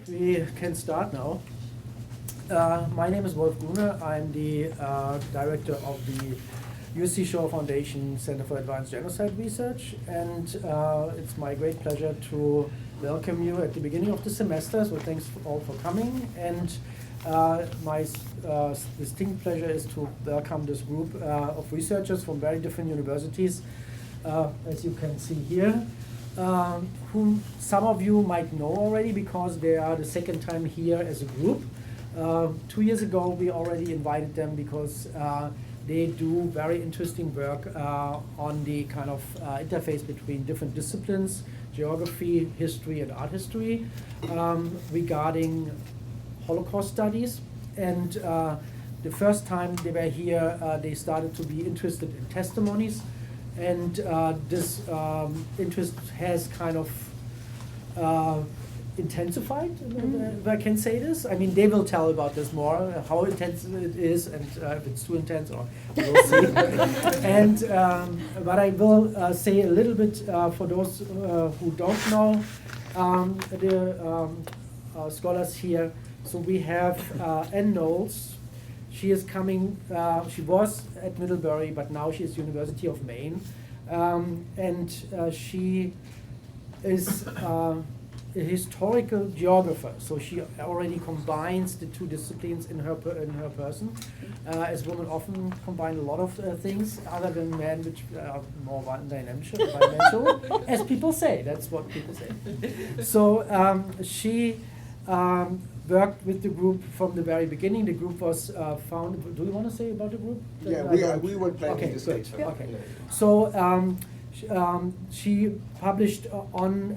We can start now. My name is Wolf Gruner. I'm the director of the UC Shoah Foundation Center for Advanced Genocide Research, and it's my great pleasure to welcome you at the beginning of the semester, so thanks all for coming. And my distinct pleasure is to welcome this group of researchers from very different universities, as you can see here, whom some of you might know already because they are the second time here as a group. 2 years ago we already invited them because they do very interesting work on the kind of interface between different disciplines, geography, history, and art history, regarding Holocaust studies. And the first time they were here, they started to be interested in testimonies. And this interest has kind of intensified, if I can say this. I mean, they will tell about this more, how intense it is, and if it's too intense, or we'll see. And but I will say a little bit for those who don't know the scholars here. So we have Ann Knowles. She is coming, she was at Middlebury, but now she is University of Maine. And she is a historical geographer, so she already combines the two disciplines in her person. As women often combine a lot of things, other than men, which are more one-dimensional, as people say. That's what people say. So she worked with the group from the very beginning. The group was founded. Do you want to say about the group? Yeah, we were planning to say so. Okay. So she published on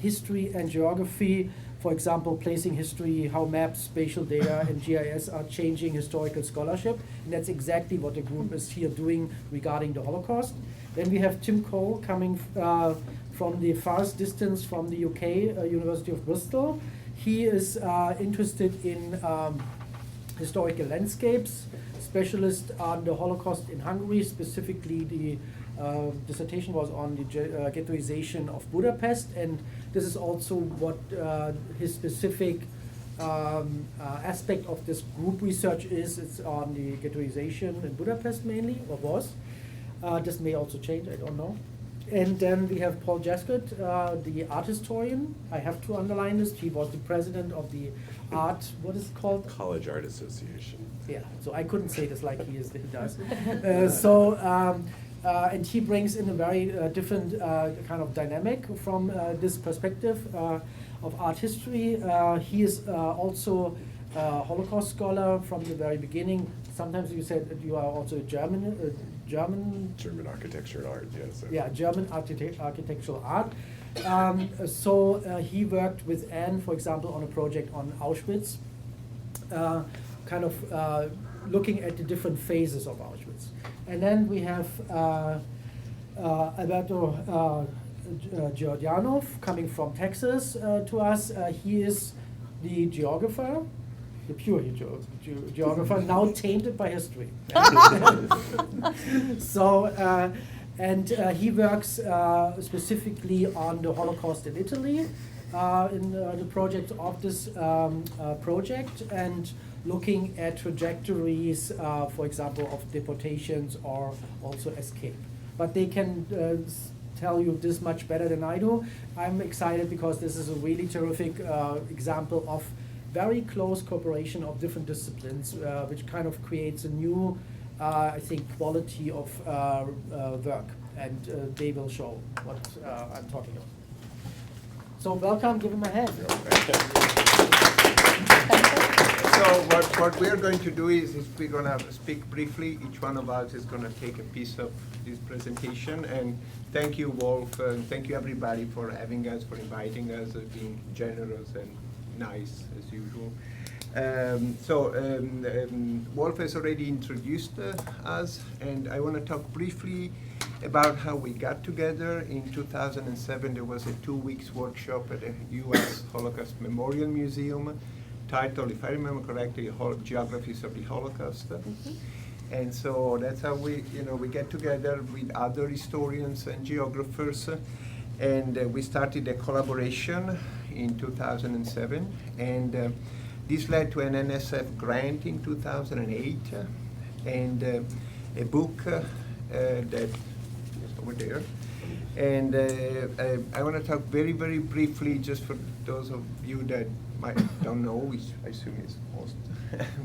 history and geography, for example, placing history, how maps, spatial data, and GIS are changing historical scholarship. And that's exactly what the group is here doing regarding the Holocaust. Then we have Tim Cole coming from the farthest distance from the UK, University of Bristol. He is interested in historical landscapes, specialist on the Holocaust in Hungary. Specifically, the dissertation was on the ghettoization of Budapest, and this is also what his specific aspect of this group research is. It's on the ghettoization in Budapest mainly, or was. This may also change, I don't know. And then we have Paul Jascott, the art historian. I have to underline this. He was the president of the art, what is it called? College Art Association. Yeah, so I couldn't say this like he does. And he brings in a very different kind of dynamic from this perspective of art history. He is also a Holocaust scholar from the very beginning. Sometimes you said that you are also a German architecture and art, yes. Yeah, German architectural art. He worked with Anne, for example, on a project on Auschwitz, kind of looking at the different phases of Auschwitz. And then we have Alberto Giordano coming from Texas to us. He is the geographer, the pure geographer, now tainted by history. So, he works specifically on the Holocaust in Italy, in the project of this project, and looking at trajectories, for example, of deportations or also escape. But they can tell you this much better than I do. I'm excited because this is a really terrific example of very close cooperation of different disciplines, which kind of creates a new, I think, quality of work, and they will show what I'm talking about. So welcome, give him a hand. So what we're going to do is we're going to speak briefly. Each one of us is going to take a piece of this presentation. And thank you, Wolf, and thank you everybody for having us, for inviting us, being generous and nice as usual. Wolf has already introduced us, and I want to talk briefly about how we got together. In 2007, there was a 2 weeks workshop at the U.S. Holocaust Memorial Museum, titled, if I remember correctly, Geographies of the Holocaust. And so that's how we get together with other historians and geographers, and we started a collaboration in 2007, and this led to an NSF grant in 2008, and a book that is over there. And I want to talk very, very briefly, just for those of you that don't know, which I assume is most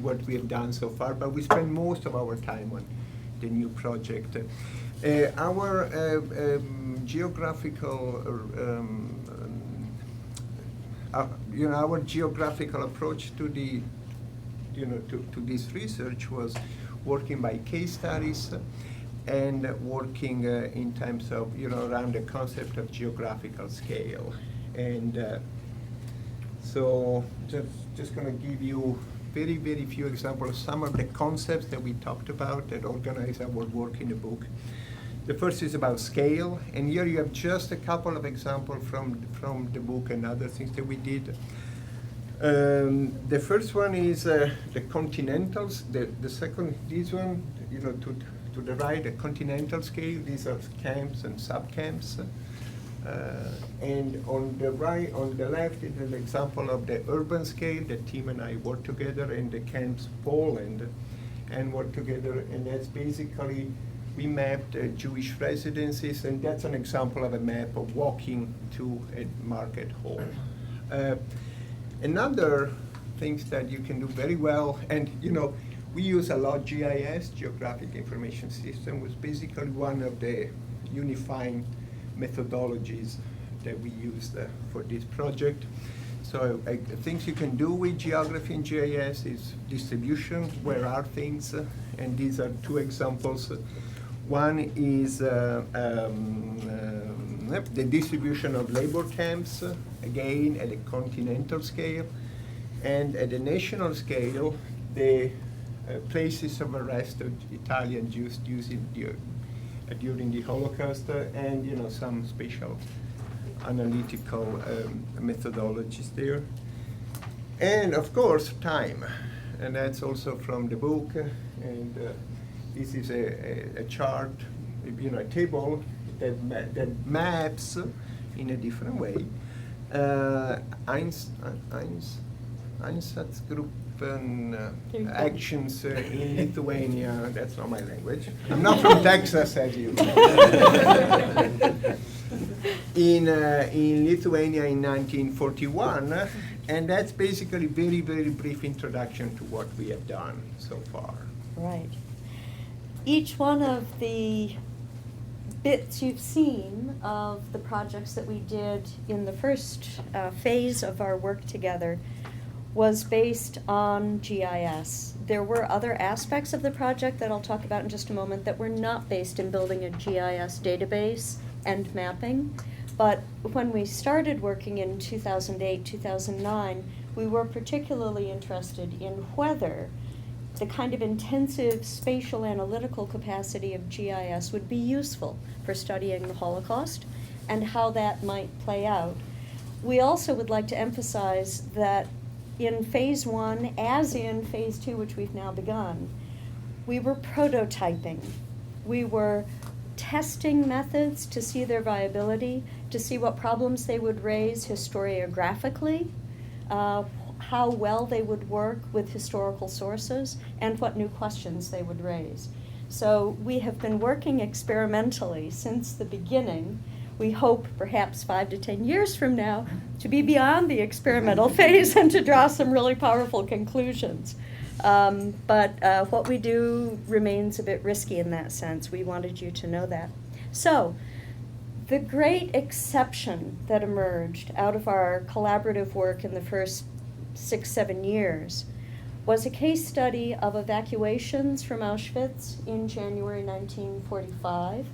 what we have done so far, but we spend most of our time on the new project. Our geographical, our geographical approach to the, to this research was working by case studies and working in terms of, around the concept of geographical scale. And so just going to give you very, very few examples of some of the concepts that we talked about that organize our work in the book. The first is about scale, and here you have just a couple of examples from the book and other things that we did. The first one is the continentals. The second, this one, to the right, the continental scale. These are camps and sub-camps. And on the right, on the left is an example of the urban scale. The team and I worked together in the camps Poland and worked together, and that's basically, we mapped Jewish residences, and that's an example of a map of walking to a market hall. Another things that you can do very well, and we use a lot GIS, Geographic Information System, was basically one of the unifying methodologies that we used for this project. So things you can do with geography and GIS is distribution, where are things, and these are two examples. One is the distribution of labor camps, again at a continental scale, and at a national scale, the places of arrest of Italian Jews during the Holocaust, and some spatial analytical methodologies there. And of course, time, and that's also from the book, and this is a chart, a table that maps in a different way Einsatzgruppen actions in Lithuania. That's not my language. I'm not from Texas, as you know. in Lithuania in 1941, and that's basically very, very brief introduction to what we have done so far. Right. Each one of the bits you've seen of the projects that we did in the first phase of our work together was based on GIS. There were other aspects of the project that I'll talk about in just a moment that were not based in building a GIS database and mapping. But when we started working in 2008, 2009, we were particularly interested in whether the kind of intensive spatial analytical capacity of GIS would be useful for studying the Holocaust and how that might play out. We also would like to emphasize that in phase one, as in phase two, which we've now begun, we were prototyping. We were testing methods to see their viability, to see what problems they would raise historiographically, how well they would work with historical sources, and what new questions they would raise. So we have been working experimentally since the beginning. We hope perhaps 5 to 10 years from now to be beyond the experimental phase and to draw some really powerful conclusions. But what we do remains a bit risky in that sense. We wanted you to know that. So the great exception that emerged out of our collaborative work in the first 6-7 years was a case study of evacuations from Auschwitz in January 1945,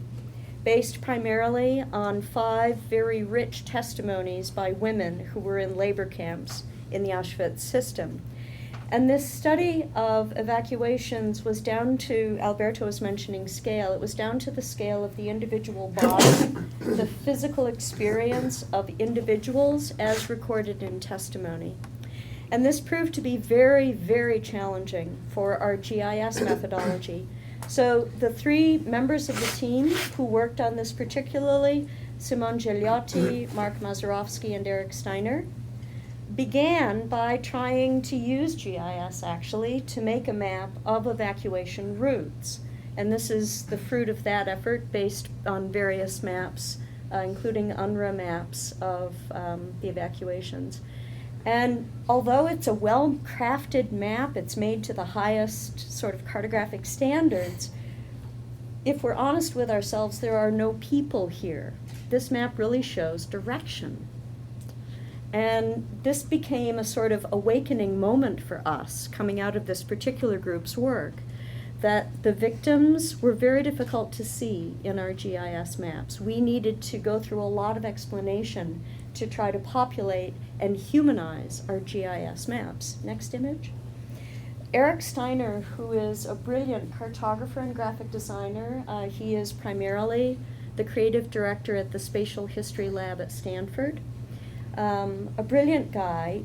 based primarily on 5 very rich testimonies by women who were in labor camps in the Auschwitz system. And this study of evacuations was down to, Alberto was mentioning scale, it was down to the scale of the individual body, the physical experience of individuals as recorded in testimony. And this proved to be very, very challenging for our GIS methodology. So the 3 members of the team who worked on this particularly, Simone Gigliotti, Mark Mazerovsky, and Eric Steiner, began by trying to use GIS actually to make a map of evacuation routes. And this is the fruit of that effort based on various maps, including UNRWA maps of the evacuations. And although it's a well-crafted map, it's made to the highest sort of cartographic standards, if we're honest with ourselves, there are no people here. This map really shows direction. And this became a sort of awakening moment for us coming out of this particular group's work, that the victims were very difficult to see in our GIS maps. We needed to go through a lot of explanation to try to populate and humanize our GIS maps. Next image. Eric Steiner, who is a brilliant cartographer and graphic designer, he is primarily the creative director at the Spatial History Lab at Stanford. A brilliant guy,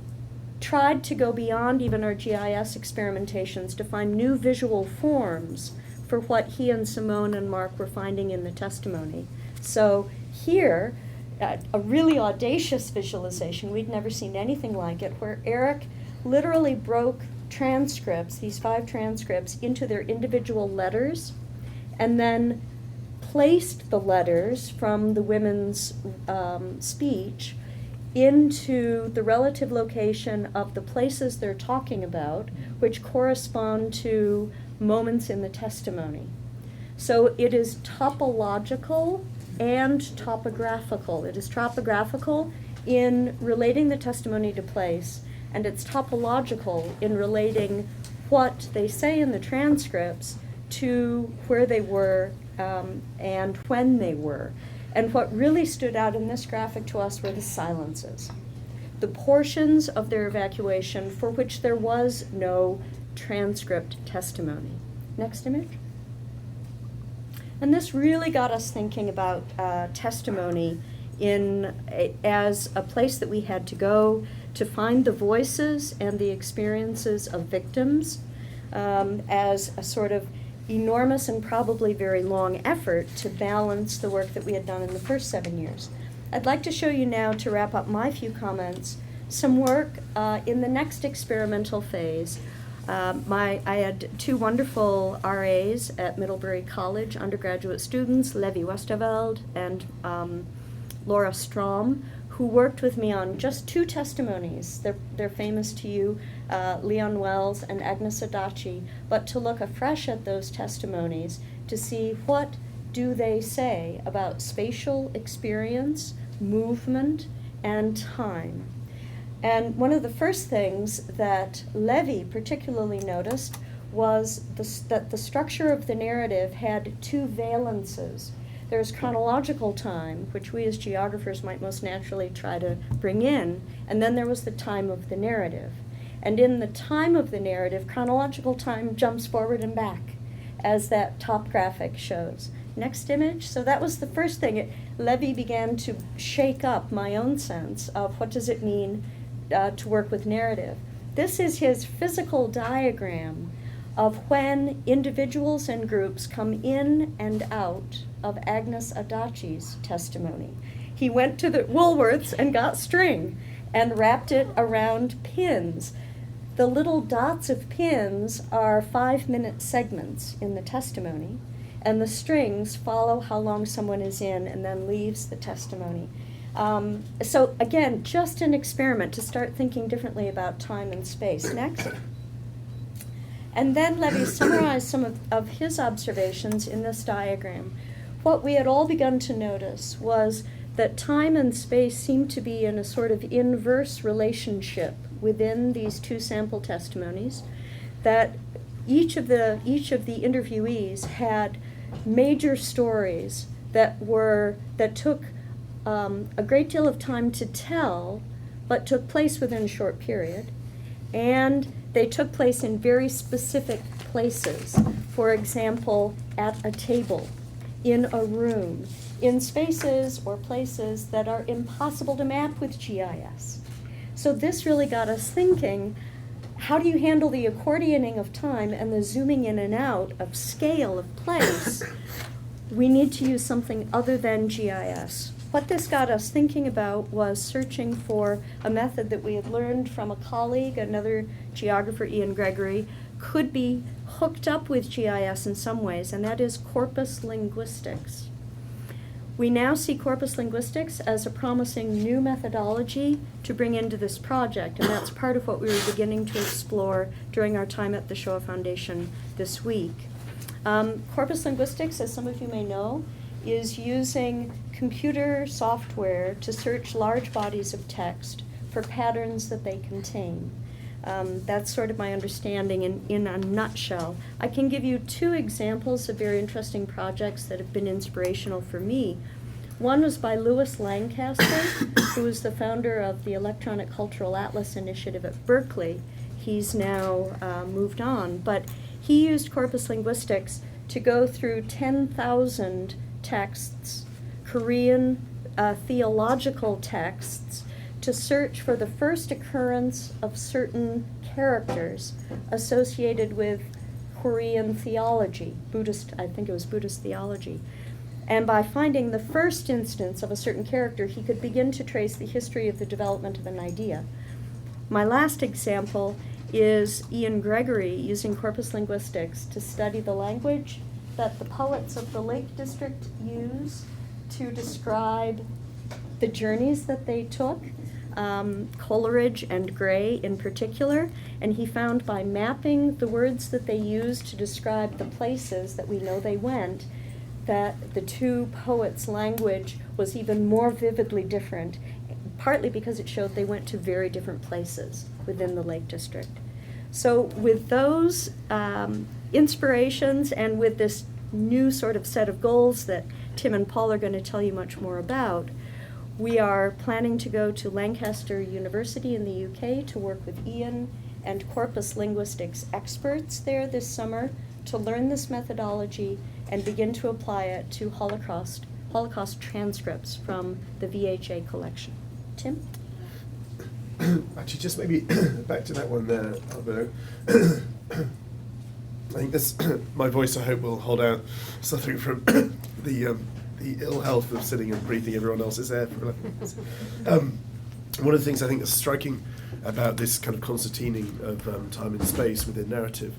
tried to go beyond even our GIS experimentations to find new visual forms for what he and Simone and Mark were finding in the testimony. So here, a really audacious visualization, we'd never seen anything like it, where Eric literally broke transcripts, these 5 transcripts, into their individual letters, and then placed the letters from the women's speech into the relative location of the places they're talking about, which correspond to moments in the testimony. So it is topological and topographical. It is topographical in relating the testimony to place, and it's topological in relating what they say in the transcripts to where they were and when they were. And what really stood out in this graphic to us were the silences, the portions of their evacuation for which there was no transcript testimony. Next image. And this really got us thinking about testimony as a place that we had to go to find the voices and the experiences of victims, as a sort of enormous and probably very long effort to balance the work that we had done in the first 7 years. I'd like to show you now, to wrap up my few comments, some work in the next experimental phase. I had 2 wonderful RAs at Middlebury College, undergraduate students, Levi Westerveld and Laura Strom, who worked with me on just 2 testimonies. They're famous to you, Leon Wells and Agnes Adachi, but to look afresh at those testimonies to see what do they say about spatial experience, movement, and time. And one of the first things that Levi particularly noticed was that the structure of the narrative had 2 valences. There's chronological time, which we as geographers might most naturally try to bring in, and then there was the time of the narrative. And in the time of the narrative, chronological time jumps forward and back, as that top graphic shows. Next image. So that was the first thing. Levi began to shake up my own sense of what does it mean to work with narrative. This is his physical diagram of when individuals and groups come in and out of Agnes Adachi's testimony. He went to the Woolworths and got string and wrapped it around pins. The little dots of pins are 5-minute segments in the testimony, and the strings follow how long someone is in and then leaves the testimony. So again, just an experiment to start thinking differently about time and space. Next. And then Levi summarized some of his observations in this diagram. What we had all begun to notice was that time and space seemed to be in a sort of inverse relationship within these 2 sample testimonies, that each of the interviewees had major stories that took a great deal of time to tell, but took place within a short period, and they took place in very specific places. For example, at a table, in a room, in spaces or places that are impossible to map with GIS. So this really got us thinking, how do you handle the accordioning of time and the zooming in and out of scale of place? We need to use something other than GIS. What this got us thinking about was searching for a method that we had learned from a colleague, another geographer, Ian Gregory, could be hooked up with GIS in some ways, and that is corpus linguistics. We now see corpus linguistics as a promising new methodology to bring into this project, and that's part of what we were beginning to explore during our time at the Shoah Foundation this week. Corpus linguistics, as some of you may know, is using computer software to search large bodies of text for patterns that they contain. That's sort of my understanding in a nutshell. I can give you two examples of very interesting projects that have been inspirational for me. One was by Louis Lancaster, who is the founder of the Electronic Cultural Atlas Initiative at Berkeley. He's now moved on, but he used corpus linguistics to go through 10,000 texts, Korean theological texts, to search for the first occurrence of certain characters associated with Korean theology, Buddhist, I think it was Buddhist theology. And by finding the first instance of a certain character, he could begin to trace the history of the development of an idea. My last example is Ian Gregory using corpus linguistics to study the language that the poets of the Lake District use to describe the journeys that they took, Coleridge and Gray in particular, and he found by mapping the words that they used to describe the places that we know they went, that the two poets' language was even more vividly different, partly because it showed they went to very different places within the Lake District. So with those inspirations and with this new sort of set of goals that Tim and Paul are going to tell you much more about, we are planning to go to Lancaster University in the UK to work with Ian and corpus linguistics experts there this summer to learn this methodology and begin to apply it to Holocaust transcripts from the VHA collection. Tim? Actually, just maybe back to that one there, Alberto. I think this, my voice, I hope, will hold out, suffering from the ill health of sitting and breathing everyone else's air. One of the things I think is striking about this kind of concertining of time and space within narrative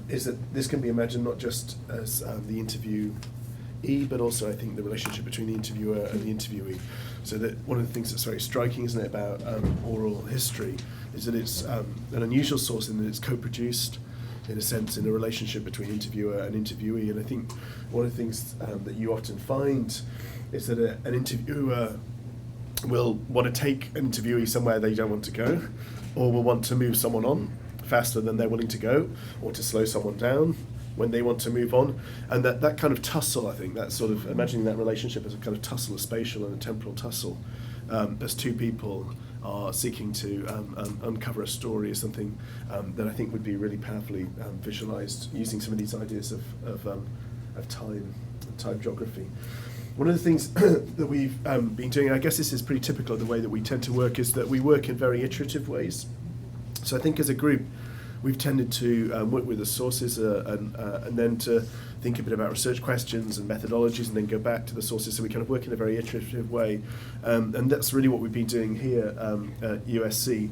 is that this can be imagined not just as the interviewee, but also I think the relationship between the interviewer and the interviewee. So that one of the things that's very striking, isn't it, about oral history is that it's an unusual source in that it's co-produced, in a sense, in a relationship between interviewer and interviewee. And I think one of the things that you often find is that an interviewer will want to take an interviewee somewhere they don't want to go, or will want to move someone on faster than they're willing to go, or to slow someone down when they want to move on. And that kind of tussle, I think, that sort of imagining that relationship as a kind of tussle, a spatial and a temporal tussle, as two people are seeking to uncover a story, is something that I think would be really powerfully visualized using some of these ideas of time geography. One of the things that we've been doing, and I guess this is pretty typical of the way that we tend to work, is that we work in very iterative ways. So I think as a group, we've tended to work with the sources and then to think a bit about research questions and methodologies, and then go back to the sources. So we kind of work in a very iterative way, and that's really what we've been doing here at USC.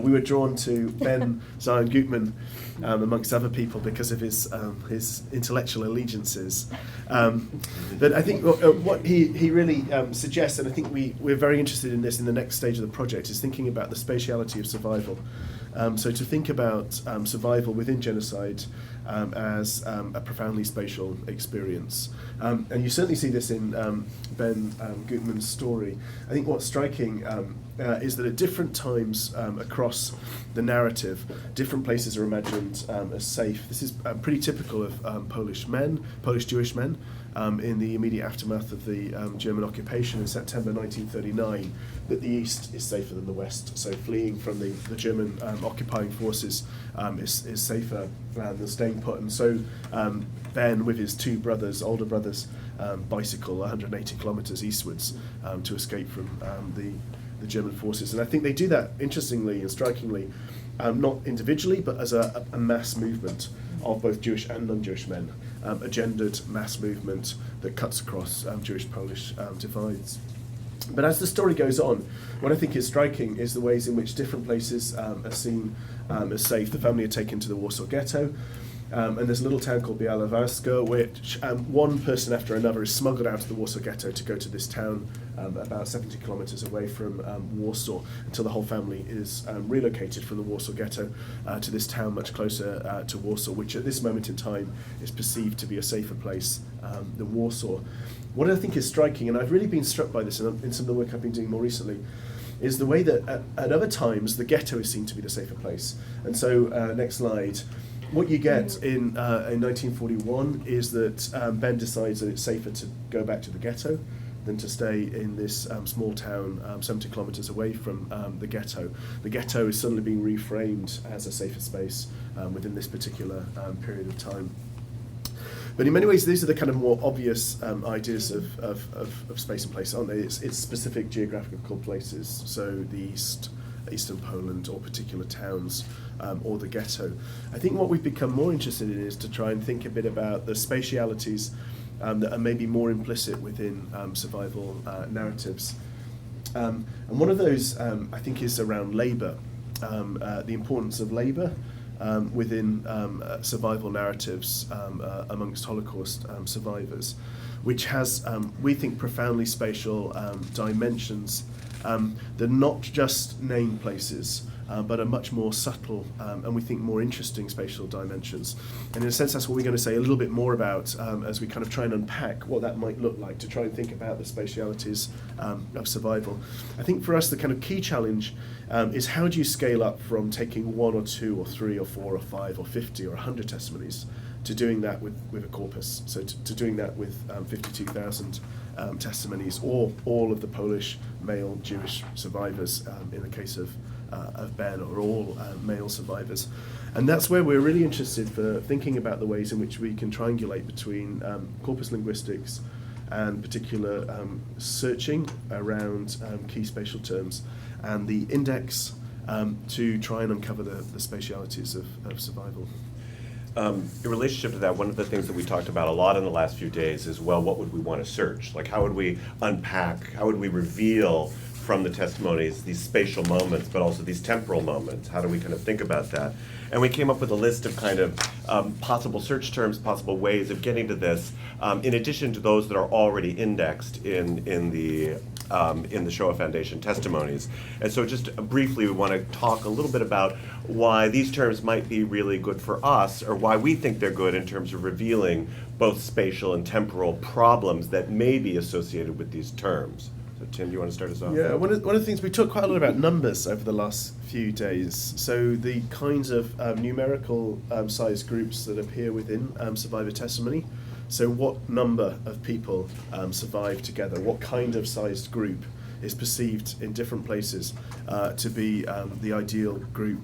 We were drawn to Ben Zion Gutman, amongst other people, because of his intellectual allegiances. But I think what he really suggests, and I think we're very interested in this in the next stage of the project, is thinking about the spatiality of survival. So to think about survival within genocide as a profoundly spatial experience. And you certainly see this in Ben Gutman's story. I think what's striking is that at different times across the narrative, different places are imagined as safe. This is pretty typical of Polish Jewish men, in the immediate aftermath of the German occupation in September 1939, that the East is safer than the West. So fleeing from the German occupying forces is safer than staying put. And so Ben, with his two brothers, older brothers, bicycle 180 kilometers eastwards to escape from the German forces. And I think they do that, interestingly and strikingly, not individually, but as a mass movement of both Jewish and non-Jewish men, a gendered mass movement that cuts across Jewish-Polish divides. But as the story goes on, what I think is striking is the ways in which different places are seen as safe. The family are taken to the Warsaw Ghetto, and there's a little town called Białowieża, which one person after another is smuggled out of the Warsaw Ghetto to go to this town about 70 kilometers away from Warsaw, until the whole family is relocated from the Warsaw Ghetto to this town much closer to Warsaw, which at this moment in time is perceived to be a safer place than Warsaw. What I think is striking, and I've really been struck by this in some of the work I've been doing more recently, is the way that at other times the ghetto is seen to be the safer place. And so, next slide. What you get in 1941 is that Ben decides that it's safer to go back to the ghetto than to stay in this small town 70 kilometers away from the ghetto. The ghetto is suddenly being reframed as a safer space within this particular period of time. But in many ways, these are the kind of more obvious ideas of space and place, aren't they? It's specific geographical places, so the East, Eastern Poland, or particular towns, or the ghetto. I think what we've become more interested in is to try and think a bit about the spatialities that are maybe more implicit within survival narratives. And one of those, I think, is around labour, the importance of labour within survival narratives amongst Holocaust survivors, which has, we think, profoundly spatial dimensions that are not just named places, but are much more subtle and we think more interesting spatial dimensions. And in a sense, that's what we're going to say a little bit more about as we kind of try and unpack what that might look like, to try and think about the spatialities of survival. I think for us, the kind of key challenge is how do you scale up from taking 1 or 2 or 3 or 4 or 5 or 50 or 100 testimonies to doing that with a corpus, so to doing that with 52,000 testimonies, or all of the Polish male Jewish survivors in the case of Ben, or all male survivors. And that's where we're really interested for thinking about the ways in which we can triangulate between corpus linguistics and particular searching around key spatial terms and the index to try and uncover the spatialities of survival. In relationship to that, one of the things that we talked about a lot in the last few days is, well, what would we want to search? Like, how would we unpack, how would we reveal from the testimonies these spatial moments, but also these temporal moments? How do we kind of think about that? And we came up with a list of kind of possible search terms, possible ways of getting to this, in addition to those that are already indexed in the Shoah Foundation testimonies. And so just briefly, we want to talk a little bit about why these terms might be really good for us, or why we think they're good in terms of revealing both spatial and temporal problems that may be associated with these terms. So Tim, do you want to start us off? Yeah, one of the things, we talked quite a lot about numbers over the last few days. So the kinds of numerical size groups that appear within survivor testimony. So what number of people survive together? What kind of sized group is perceived in different places to be the ideal group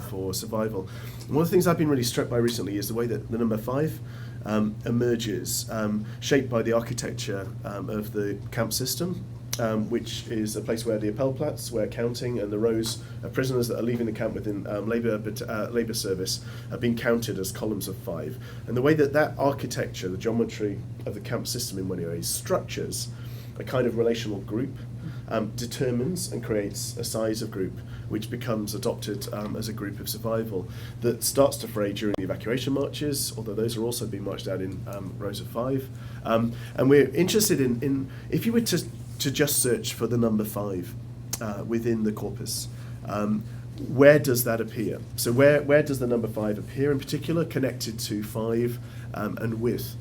for survival? And one of the things I've been really struck by recently is the way that the number 5 emerges, shaped by the architecture of the camp system, which is a place where the Appellplatz, where counting, and the rows of prisoners that are leaving the camp within labour service have been counted as columns of 5. And the way that architecture, the geometry of the camp system in many ways, structures a kind of relational group, determines and creates a size of group which becomes adopted as a group of survival that starts to fray during the evacuation marches, although those are also being marched out in rows of 5. And we're interested in if you were to just search for the number 5 within the corpus, where does that appear? So where does the number 5 appear in particular, connected to 5 and with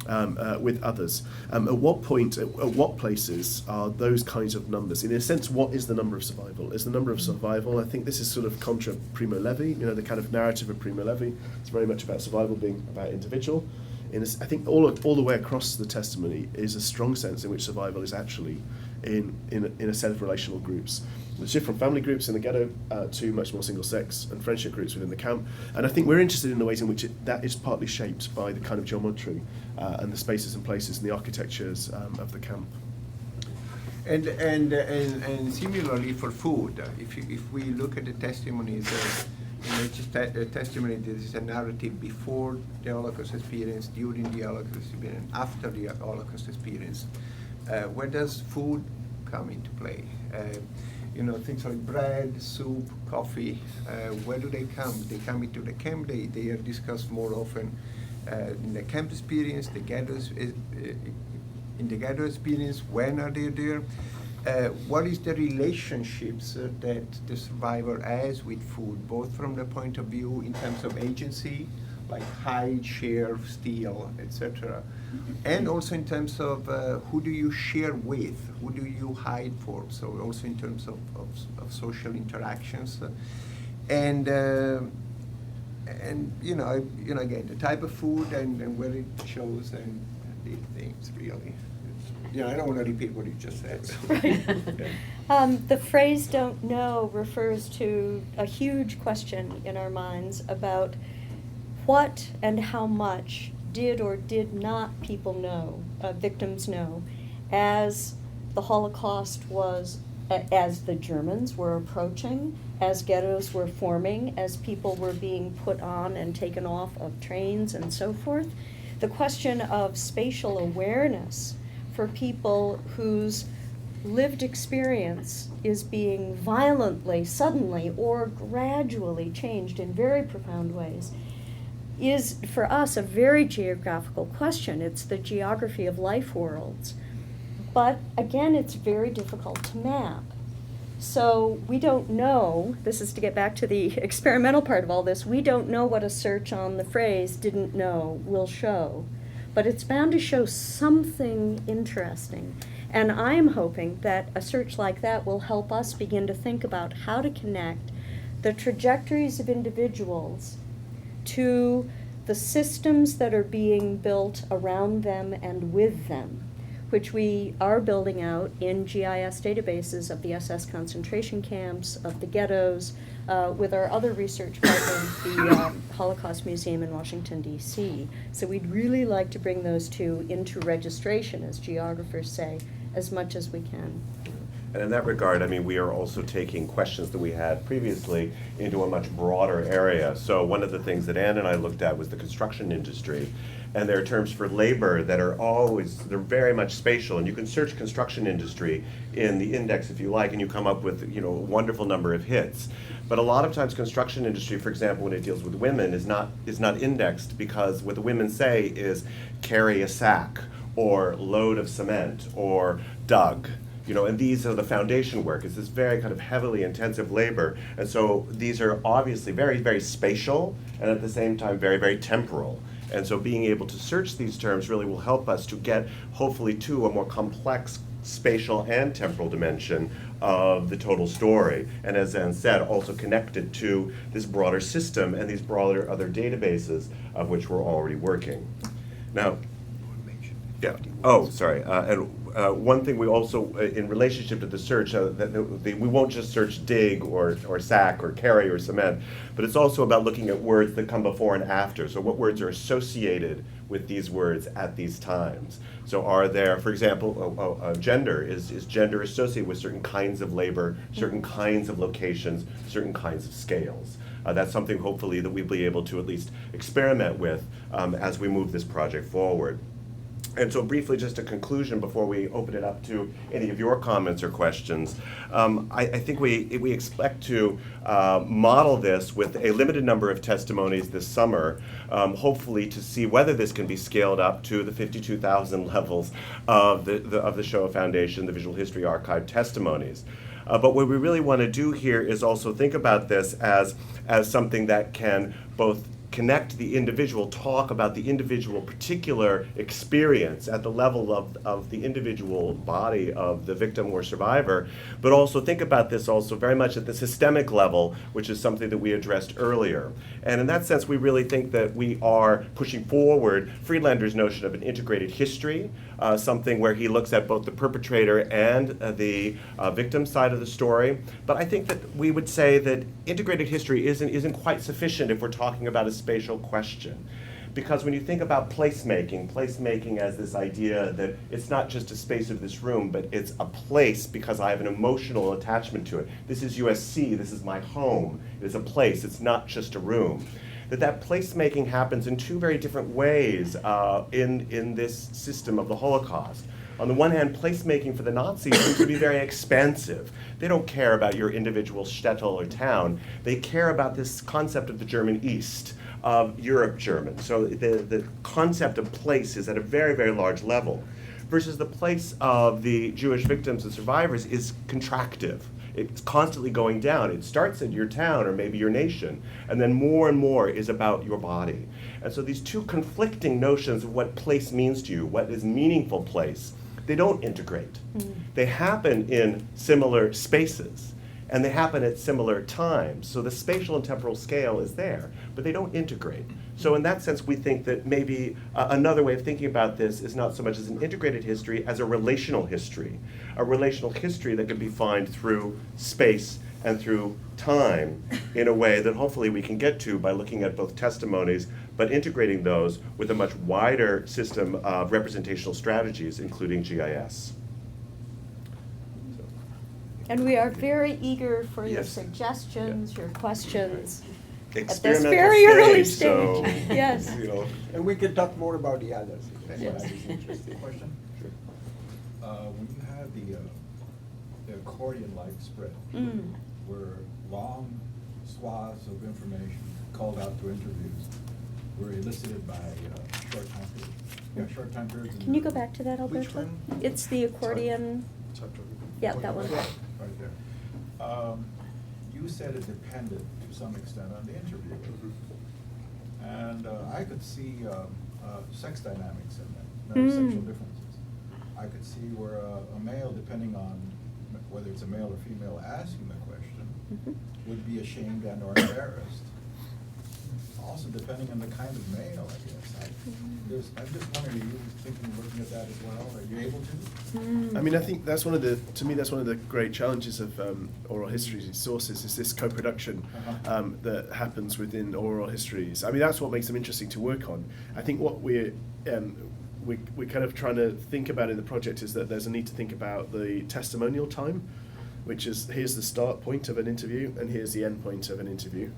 others? At what point, at what places are those kinds of numbers? In a sense, what is the number of survival? Is the number of survival, I think this is sort of contra Primo Levi, the kind of narrative of Primo Levi. It's very much about survival being about individual. I think all the way across the testimony is a strong sense in which survival is actually in a set of relational groups. There's different family groups in the ghetto to much more single-sex and friendship groups within the camp. And I think we're interested in the ways in which that is partly shaped by the kind of geometry and the spaces and places and the architectures of the camp. And similarly for food, if we look at the testimonies, in each testimony there is a narrative before the Holocaust experience, during the Holocaust experience, after the Holocaust experience. Where does food come into play. Things like bread, soup, coffee, where do they come? They come into the camp, they are discussed more often in the camp experience, in the ghetto experience, when are they there? What is the relationships that the survivor has with food, both from the point of view in terms of agency, like hide, share, steal, etc., and also in terms of who do you share with, who do you hide for, so also in terms of social interactions. And again, the type of food and where it shows and these things, really. I don't want to repeat what you just said. Right. The phrase "don't know" refers to a huge question in our minds about what and how much did or did not people know, victims know, as the Holocaust was, as the Germans were approaching, as ghettos were forming, as people were being put on and taken off of trains and so forth. The question of spatial awareness for people whose lived experience is being violently, suddenly, or gradually changed in very profound ways is, for us, a very geographical question. It's the geography of life worlds. But again, it's very difficult to map. So we don't know, this is to get back to the experimental part of all this, we don't know what a search on the phrase "didn't know" will show. But it's bound to show something interesting. And I'm hoping that a search like that will help us begin to think about how to connect the trajectories of individuals to the systems that are being built around them and with them, which we are building out in GIS databases of the SS concentration camps, of the ghettos, with our other research partner, the Holocaust Museum in Washington, D.C. So we'd really like to bring those two into registration, as geographers say, as much as we can. And in that regard, we are also taking questions that we had previously into a much broader area. So one of the things that Ann and I looked at was the construction industry. And there are terms for labor that are they're very much spatial. And you can search construction industry in the index if you like, and you come up with a wonderful number of hits. But a lot of times construction industry, for example, when it deals with women, is not indexed, because what the women say is carry a sack, or load of cement, or dug. And these are the foundation work. It's this very kind of heavily intensive labor. And so these are obviously very, very spatial, and at the same time very, very temporal. And so being able to search these terms really will help us to get, hopefully, to a more complex spatial and temporal dimension of the total story. And as Ann said, also connected to this broader system and these broader other databases of which we're already working. Now, yeah. Oh, sorry. One thing we also, in relationship to the search, we won't just search dig or sack or carry or cement, but it's also about looking at words that come before and after. So what words are associated with these words at these times? So are there, for example, gender, is gender associated with certain kinds of labor, certain kinds of locations, certain kinds of scales? That's something, hopefully, that we'll be able to at least experiment with as we move this project forward. And so briefly, just a conclusion before we open it up to any of your comments or questions. I think we expect to model this with a limited number of testimonies this summer, hopefully to see whether this can be scaled up to the 52,000 levels of the Shoah Foundation, the Visual History Archive testimonies. But what we really want to do here is also think about this as something that can both connect the individual, talk about the individual particular experience at the level of the individual body of the victim or survivor, but also think about this also very much at the systemic level, which is something that we addressed earlier. And in that sense, we really think that we are pushing forward Friedlander's notion of an integrated history, something where he looks at both the perpetrator and the victim side of the story. But I think that we would say that integrated history isn't quite sufficient if we're talking about a spatial question. Because when you think about placemaking as this idea that it's not just a space of this room, but it's a place because I have an emotional attachment to it. This is USC, this is my home, it is a place, it's not just a room. That placemaking happens in two very different ways in this system of the Holocaust. On the one hand, placemaking for the Nazis seems to be very expansive. They don't care about your individual shtetl or town. They care about this concept of the German East, of Europe German. So the concept of place is at a very, very large level, versus the place of the Jewish victims and survivors is contractive. It's constantly going down. It starts in your town or maybe your nation, and then more and more is about your body. And so these two conflicting notions of what place means to you, what is meaningful place, they don't integrate. They happen in similar spaces, and they happen at similar times. So the spatial and temporal scale is there, but they don't integrate. So in that sense, we think that maybe another way of thinking about this is not so much as an integrated history as a relational history that can be defined through space and through time in a way that hopefully we can get to by looking at both testimonies, but integrating those with a much wider system of representational strategies, including GIS. And we are very eager for your Yes. suggestions, your questions. At this Experimental very early so, stage. Yes. you know. And we can talk more about the others. Yes. That is interesting. Question? Sure. When you had the accordion-like spread, Mm. where long swaths of information called out to interviews were elicited by short time periods. Yeah, short time periods. Can you go back to that, Which Alberto? one? It's the accordion. Yeah, that one. Right there. You said it depended to some extent on the interviewer. And I could see sex dynamics in that, no sexual differences. I could see where a male, depending on whether it's a male or female asking the question, would be ashamed and or embarrassed. Also, depending on the kind of male, I guess. I'm just wondering, are you thinking of looking at that as well? Are you able to? I mean, I think that's one of the great challenges of oral histories and sources is this co-production that happens within oral histories. I mean, that's what makes them interesting to work on. I think what we're kind of trying to think about in the project is that there's a need to think about the testimonial time, which is here's the start point of an interview and here's the end point of an interview.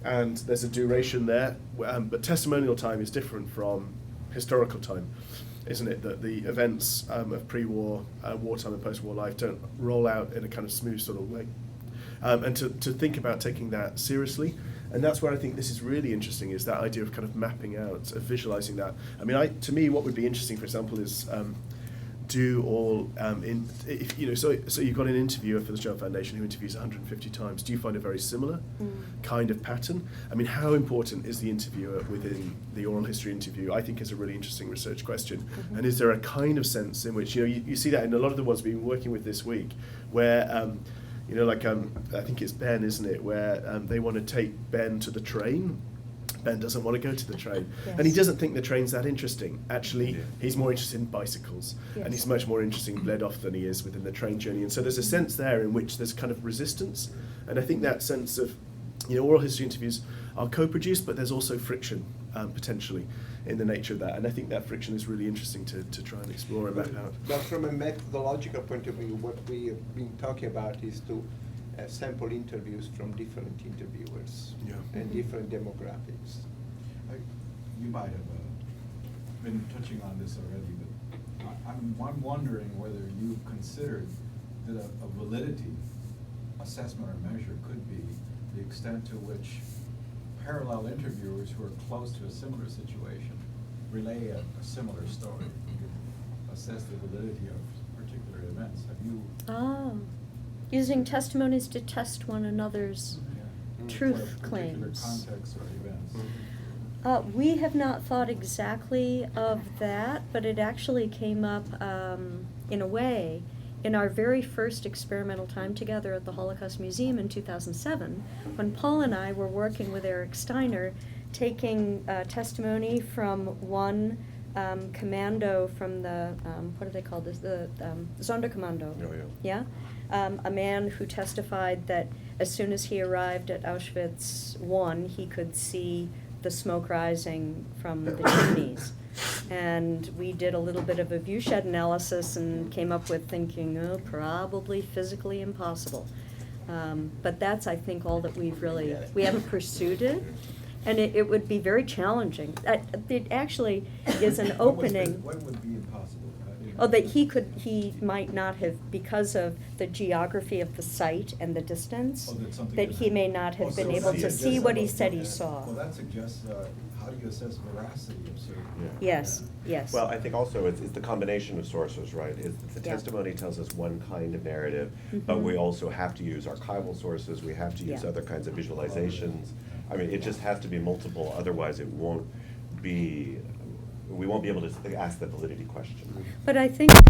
And there's a duration there, but testimonial time is different from historical time, isn't it? That the events of pre-war, wartime and post-war life don't roll out in a kind of smooth sort of way. And to think about taking that seriously, and that's where I think this is really interesting, is that idea of kind of mapping out, of visualizing that. I mean, to me, what would be interesting, for example, is do all if you know, so you've got an interviewer for the Shoah Foundation who interviews 150 times. Do you find a very similar kind of pattern? I mean, how important is the interviewer within the oral history interview? I think is a really interesting research question. And is there a kind of sense in which, you know, you see that in a lot of the ones we've been working with this week, where you know, like I think it's Ben, isn't it, where they want to take Ben to the train. Ben doesn't want to go to the train. Yes. And he doesn't think the train's that interesting. Actually, Yeah. he's more interested in bicycles. Yes. And he's much more interested in bled off than he is within the train journey. And so there's a sense there in which there's kind of resistance. And I think that sense of, you know, oral history interviews are co-produced, but there's also friction, potentially, in the nature of that. And I think that friction is really interesting to try and explore and map out. But from a methodological point of view, what we have been talking about is to sample interviews from different interviewers and different demographics. You might have been touching on this already, but I'm wondering whether you've considered that a validity assessment or measure could be the extent to which parallel interviewers who are close to a similar situation relay a similar story. You could assess the validity of particular events. Have you? Using testimonies to test one another's truth for claims. particular contexts or events. We have not thought exactly of that, but it actually came up in a way in our very first experimental time together at the Holocaust Museum in 2007, when Paul and I were working with Eric Steiner, taking testimony from one commando from the, what do they call this, the Sonderkommando. Yeah? A man who testified that as soon as he arrived at Auschwitz I, he could see the smoke rising from the chimneys. And we did a little bit of a viewshed analysis and came up with thinking, oh, probably physically impossible. But that's, I think, all that we haven't pursued it. And it would be very challenging. It actually is an opening. What would be impossible? Oh, that he might not have, because of the geography of the site and the distance, Oh, that something that could he happen. may not Oh, have so been that able to suggests see what he about- said he Well, saw. that suggests, how do you assess veracity of certain? Yes, yes. Well, I think also it's the combination of sources, right? The Yeah. testimony tells us one kind of narrative, but we Mhm. also have to use archival sources, we have to use Yeah. other kinds of visualizations. I mean, it just has to be multiple, otherwise it won't be, we won't be able to ask the validity question. But I think. For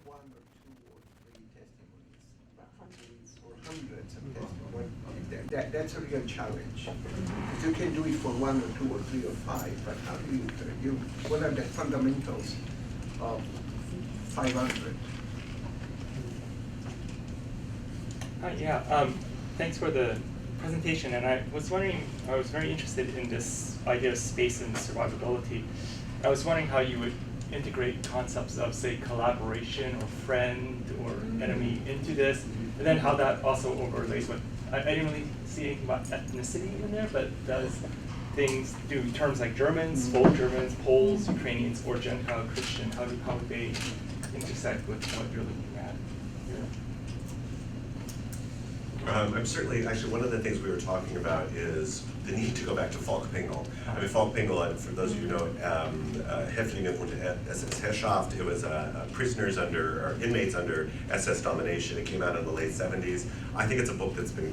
one or two or three testimonies, but hundreds or hundreds of testimonies. That's a real challenge. Because you can do it for one or two or three or five, but how do you what are the fundamentals of 500? Thanks for the presentation. And I was very interested in this idea of space and survivability. I was wondering how you would integrate concepts of, say, collaboration or friend or enemy into this, and then how that also overlays with, I didn't really see anything about ethnicity in there, but do terms like Germans, old Germans, Poles, Ukrainians, or Gentile Christian, how would they intersect with what you're looking at here? I'm certainly, actually, one of the things we were talking about is the need to go back to Folkpingel. I mean, Folkpingel, for those of you who know, Häftlinge und SS-Herrschaft, it was prisoners or inmates under SS domination. It came out in the late 70s. I think it's a book that's been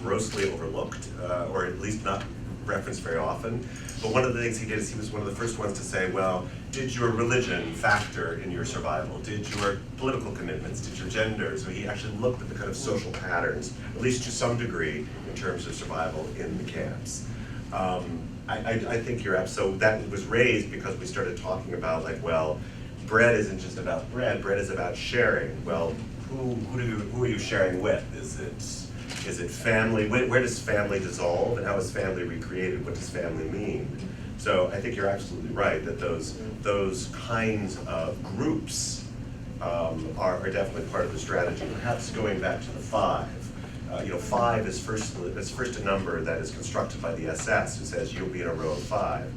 grossly overlooked, or at least not referenced very often. But one of the things he did is he was one of the first ones to say, well, did your religion factor in your survival? Did your political commitments? Did your gender? So he actually looked at the kind of social patterns, at least to some degree, in terms of survival in the camps. I think you're absolutely, so that was raised because we started talking about, like, well, bread isn't just about bread is about sharing. Well, who are you sharing with? Is it family? Where does family dissolve, and how is family recreated? What does family mean? So I think you're absolutely right that those kinds of groups are definitely part of the strategy. Perhaps going back to the 5. 5 is first a number that is constructed by the SS, who says you'll be in a row of 5.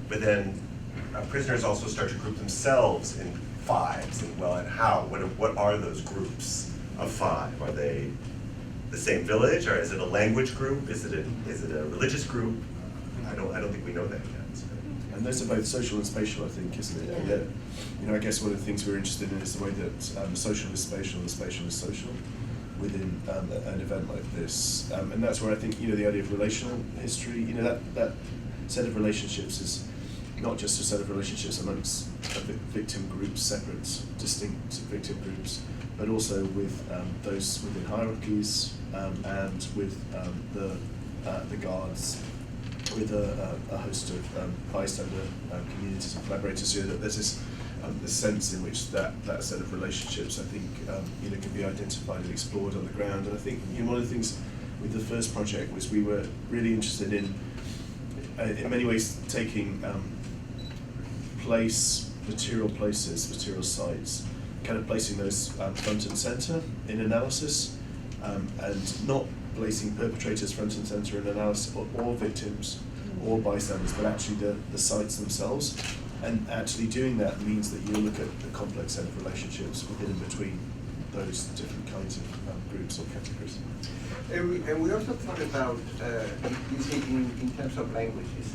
But then prisoners also start to group themselves in 5s. And how? What are those groups of 5? Are they the same village, or is it a language group? Is it a religious group? I don't think we know that yet. So. And those are both social and spatial, I think, isn't it? Yeah. And I guess one of the things we're interested in is the way that the social is spatial and the spatial is social within an event like this. And that's where I think, the idea of relational history, that set of relationships is not just a set of relationships amongst victim groups, separate, distinct victim groups, but also with those within hierarchies and with the guards, with a host of bystander communities and collaborators. That there's this sense in which that set of relationships, I think, can be identified and explored on the ground. And I think one of the things with the first project was we were really interested in many ways taking material sites, kind of placing those front and center in analysis, and not placing perpetrators front and center in analysis, or victims, or bystanders, but actually the sites themselves. And actually doing that means that you look at the complex set of relationships within and between those different kinds of groups or categories. And we also thought about using in terms of languages.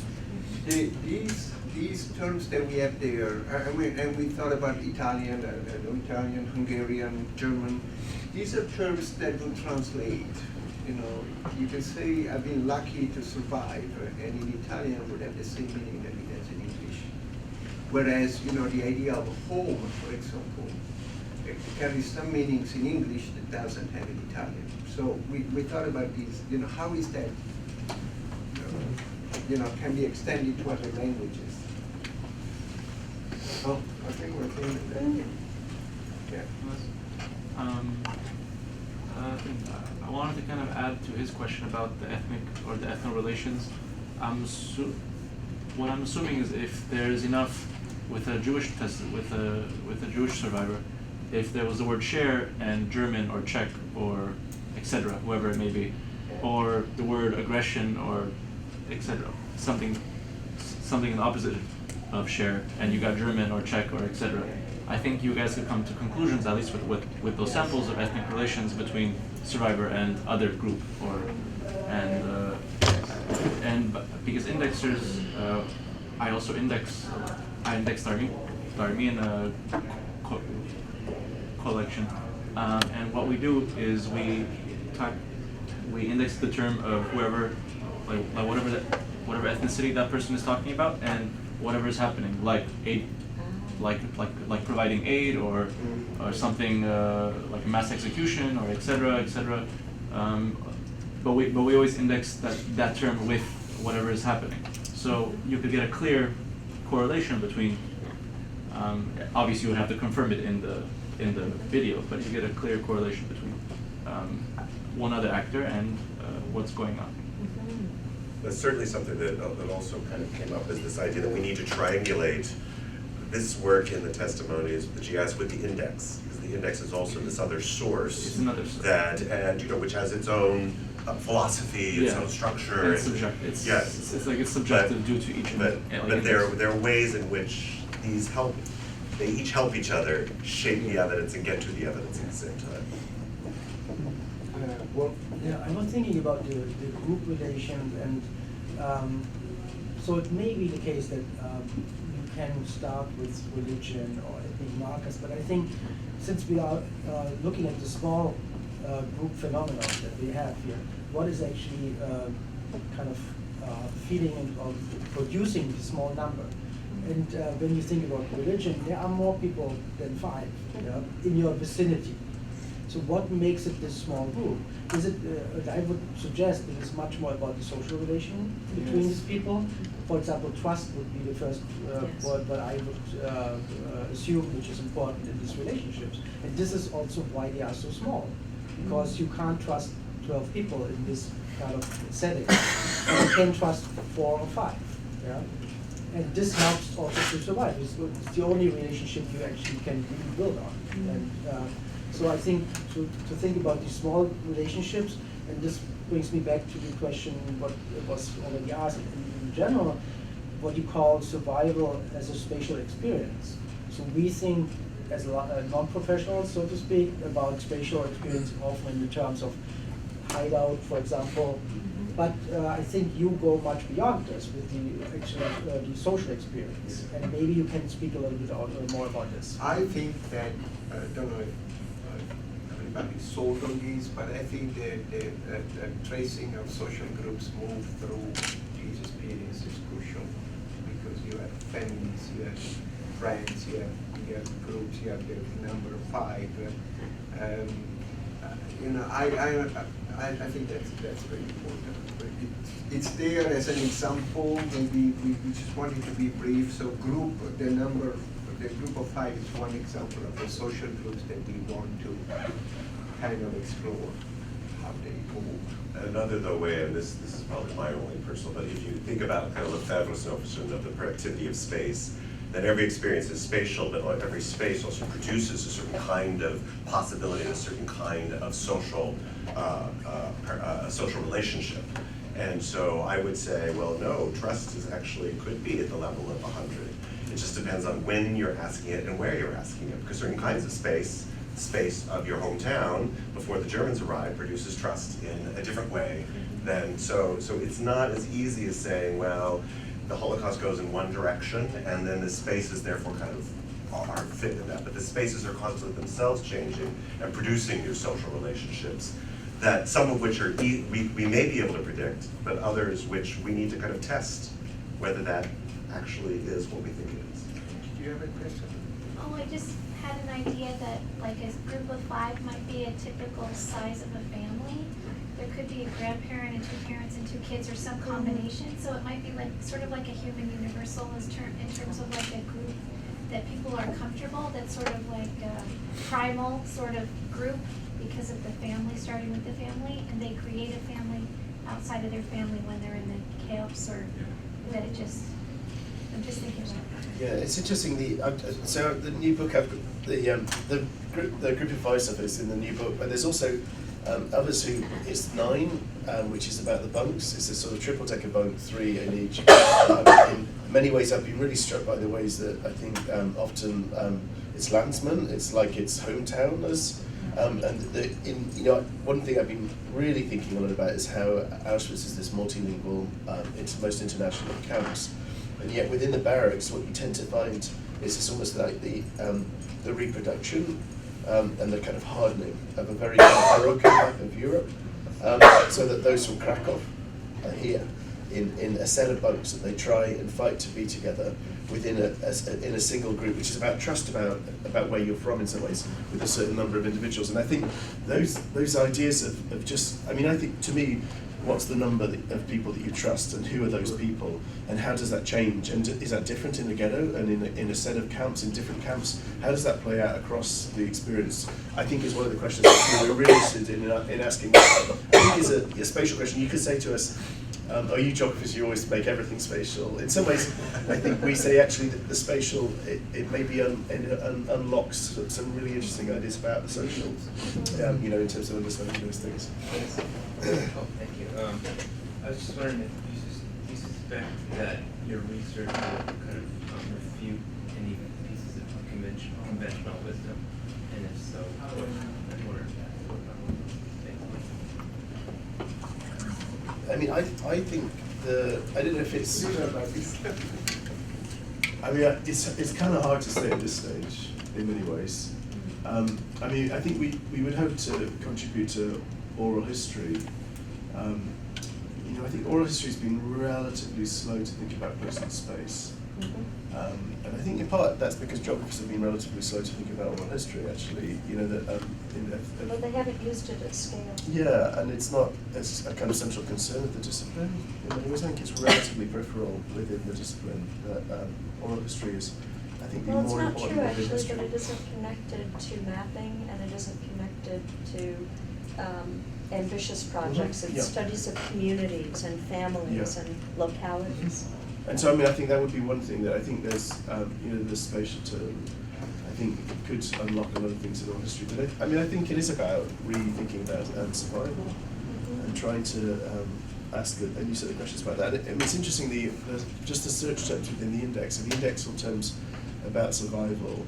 These terms that we have there, and we thought about Italian, Hungarian, German. These are terms that will translate. You can say, I've been lucky to survive, and in Italian would have the same meaning that it has in English. Whereas, the idea of home, for example, it carries some meanings in English that doesn't have in Italian. So we thought about these, how is that, can be extended to other languages. Oh, I think we're thinking that. Yeah. I wanted to kind of add to his question about the ethnic or the ethno relations. What I'm assuming is if there is enough with a Jewish Jewish survivor, if there was the word share and German or Czech or etc., whoever it may be, or the word aggression or etc., something in the opposite of share, and you got German or Czech or etc., I think you guys could come to conclusions, at least with those samples of ethnic relations between survivor and other group, and because indexers, I index the Armenian collection, and what we do is we index the term of whoever, like whatever ethnicity that person is talking about, and whatever is happening, like aid, like providing aid, or something like a mass execution, or etc. But we always index that term with whatever is happening, so you could get a clear correlation between. Obviously, you would have to confirm it in the video, but you get a clear correlation between one other actor and what's going on. That's certainly something that also kind of came up, is this idea that we need to triangulate this work in the testimonies, the GIS, with the index, because the index is also this other source. It's another source. That, and which has its own philosophy, its own structure. And it's subjective. It's subjective due to each of them. But there are ways in which these they each help each other shape the evidence and get to the evidence at the same time. Yeah, I was thinking about the group relations, and so it may be the case that you can start with religion or ethnic markers, but I think since we are looking at the small group phenomena that we have here, what is actually kind of feeding or producing the small number? And when you think about religion, there are more people than 5 in your vicinity. So what makes it this small group? Is it, I would suggest it is much more about the social relation between these people. For example, trust would be the first word that I would assume which is important in these relationships. And this is also why they are so small, because you can't trust 12 people in this kind of setting. You can trust 4 or 5. Yeah? And this helps also to survive. It's the only relationship you actually can really build on. And so I think to think about these small relationships, and this brings me back to the question what was already asked in general, what you call survival as a spatial experience. So we think as non-professionals, so to speak, about spatial experience often in the terms of hideout, for example. But I think you go much beyond this with the social experience, and maybe you can speak a little bit more about this. I think that, I don't know if everybody sold on this, but I think the tracing of social groups move through these experiences is crucial, because you have families, you have friends, you have groups, you have the number 5. I think that's very important. But it's there as an example. Maybe we just wanted to be brief. So the group of 5 is one example of the social groups that we want to kind of explore how they move. Another way, and this is probably my only personal, but if you think about kind of the Lefebvre's of the productivity of space, then every experience is spatial, but every space also produces a certain kind of possibility and a certain kind of social relationship. And so I would say, well, no, trust could be at the level of 100. It just depends on when you're asking it and where you're asking it, because certain kinds of space of your hometown before the Germans arrived produces trust in a different way than, so it's not as easy as saying, well, the Holocaust goes in one direction, and then the spaces therefore kind of are fit in that. But the spaces are constantly themselves changing and producing new social relationships, that some of which we may be able to predict, but others which we need to kind of test whether that actually is what we think it is. Do you have a question? Oh, I just had an idea that like a group of 5 might be a typical size of a family. There could be a grandparent and 2 parents and 2 kids, or some combination. So it might be like sort of like a human universal in terms of like a group that people are comfortable. That's sort of like a primal sort of group because of the family, starting with the family, and they create a family outside of their family when they're in the camps, or that it just I'm just thinking about Yeah, it's interesting. So the new book, I've got the group of five stuff is in the new book, but there's also others who it's 9, which is about the bunks. It's a sort of triple decker bunk, 3 in each. In many ways, I've been really struck by the ways that I think often it's landsman. It's like it's hometowners. One thing I've been really thinking a lot about is how Auschwitz is this multilingual, it's most international of camps, and yet within the barracks, what you tend to find is it's almost like the reproduction and the kind of hardening of a very broken map of Europe, so that those from Krakow are here in a set of bunks that they try and fight to be together within in a single group, which is about trust, about where you're from in some ways, with a certain number of individuals. And I think those ideas of just, I mean, I think to me, what's the number of people that you trust, and who are those people, and how does that change, and is that different in the ghetto and in a set of camps, in different camps? How does that play out across the experience? I think is one of the questions that we're really interested in asking. I think is a spatial question. You could say to us, you geographers, you always make everything spatial. In some ways, I think we say actually that the spatial, it maybe unlocks some really interesting ideas about the social, in terms of understanding those things. Thank you. I was just wondering if you suspect that your research will kind of refute any pieces of conventional wisdom, and if so, what I mean, I think I don't know if it's. I mean, it's kind of hard to say at this stage in many ways. I mean, I think we would hope to contribute to oral history. I think oral history has been relatively slow to think about place and space. And I think in part that's because geographers have been relatively slow to think about oral history, actually. But they haven't used it at scale. Yeah, and it's not as a kind of central concern of the discipline. In many ways, I think it's relatively peripheral within the discipline. That oral history is, I think, more important. Well, it's not true, than actually, history. that it isn't connected to mapping, and it isn't connected to ambitious projects. Mhm. It's Yeah. studies of communities and families Yeah. and localities. And so, I mean, I think that would be one thing that I think there's, the spatial term, I think could unlock a lot of things in our history. But I think it is about really thinking about survival and trying to ask, and you said the questions about that. And it's interesting, just the search terms within the index, and the indexal terms about survival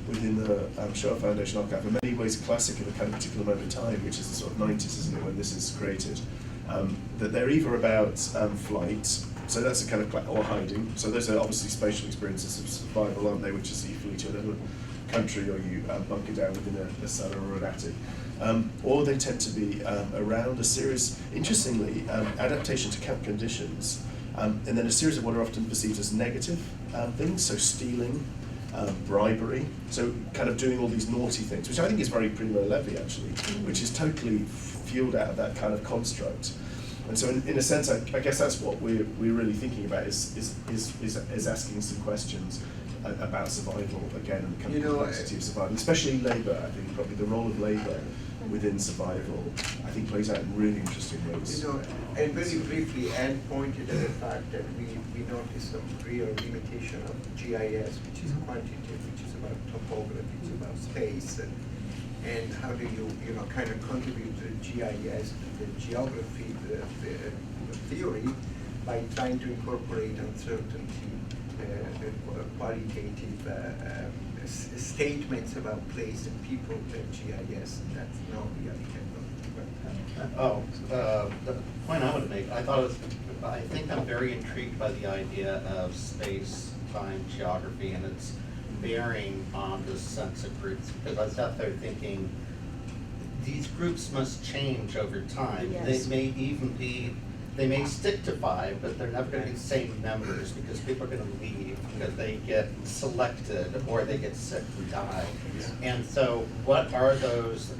within the Shoah Foundation archive, in many ways a classic of a kind of particular moment in time, which is the sort of 90s, isn't it, when this is created. That they're either about flight, so that's a kind of, or hiding. So those are obviously spatial experiences of survival, aren't they, which is you flee to another country or you bunker down within a cellar or an attic. Or they tend to be around a series, interestingly, adaptation to camp conditions, and then a series of what are often perceived as negative things, so stealing, bribery, so kind of doing all these naughty things, which I think is very Primo Levi, actually, which is totally fueled out of that kind of construct. And so, in a sense, I guess that's what we're really thinking about is asking some questions about survival again, and the kind of complexity of survival, especially labour. I think probably the role of labour within survival, I think, plays out in really interesting ways. And very briefly, Anne pointed at the fact that we noticed some real limitation of GIS, which is quantitative, which is about topography, it's about space, and how do you kind of contribute to GIS, to the geography, the theory, by trying to incorporate uncertainty, qualitative statements about place and people in GIS. That's not really The point I would make, I think I'm very intrigued by the idea of space, time, geography, and its bearing on the sense of groups. Because I was out there thinking, these groups must change over time. Yes. They may stick to 5, but they're never going to be the same numbers because people are going to leave because they get selected or they get sick and die. And so, what are those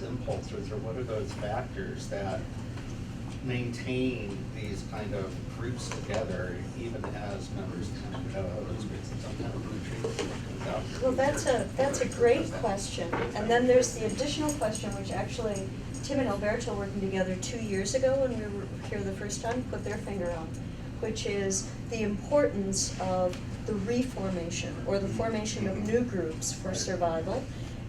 impulses, or what are those factors that maintain these kind of groups together, even as members kind of go, those groups in some kind of retreat comes out? Well, that's a great question. And then there's the additional question, which actually Tim and Alberto, working together 2 years ago when we were here the first time, put their finger on, which is the importance of the reformation or the formation of new groups for survival.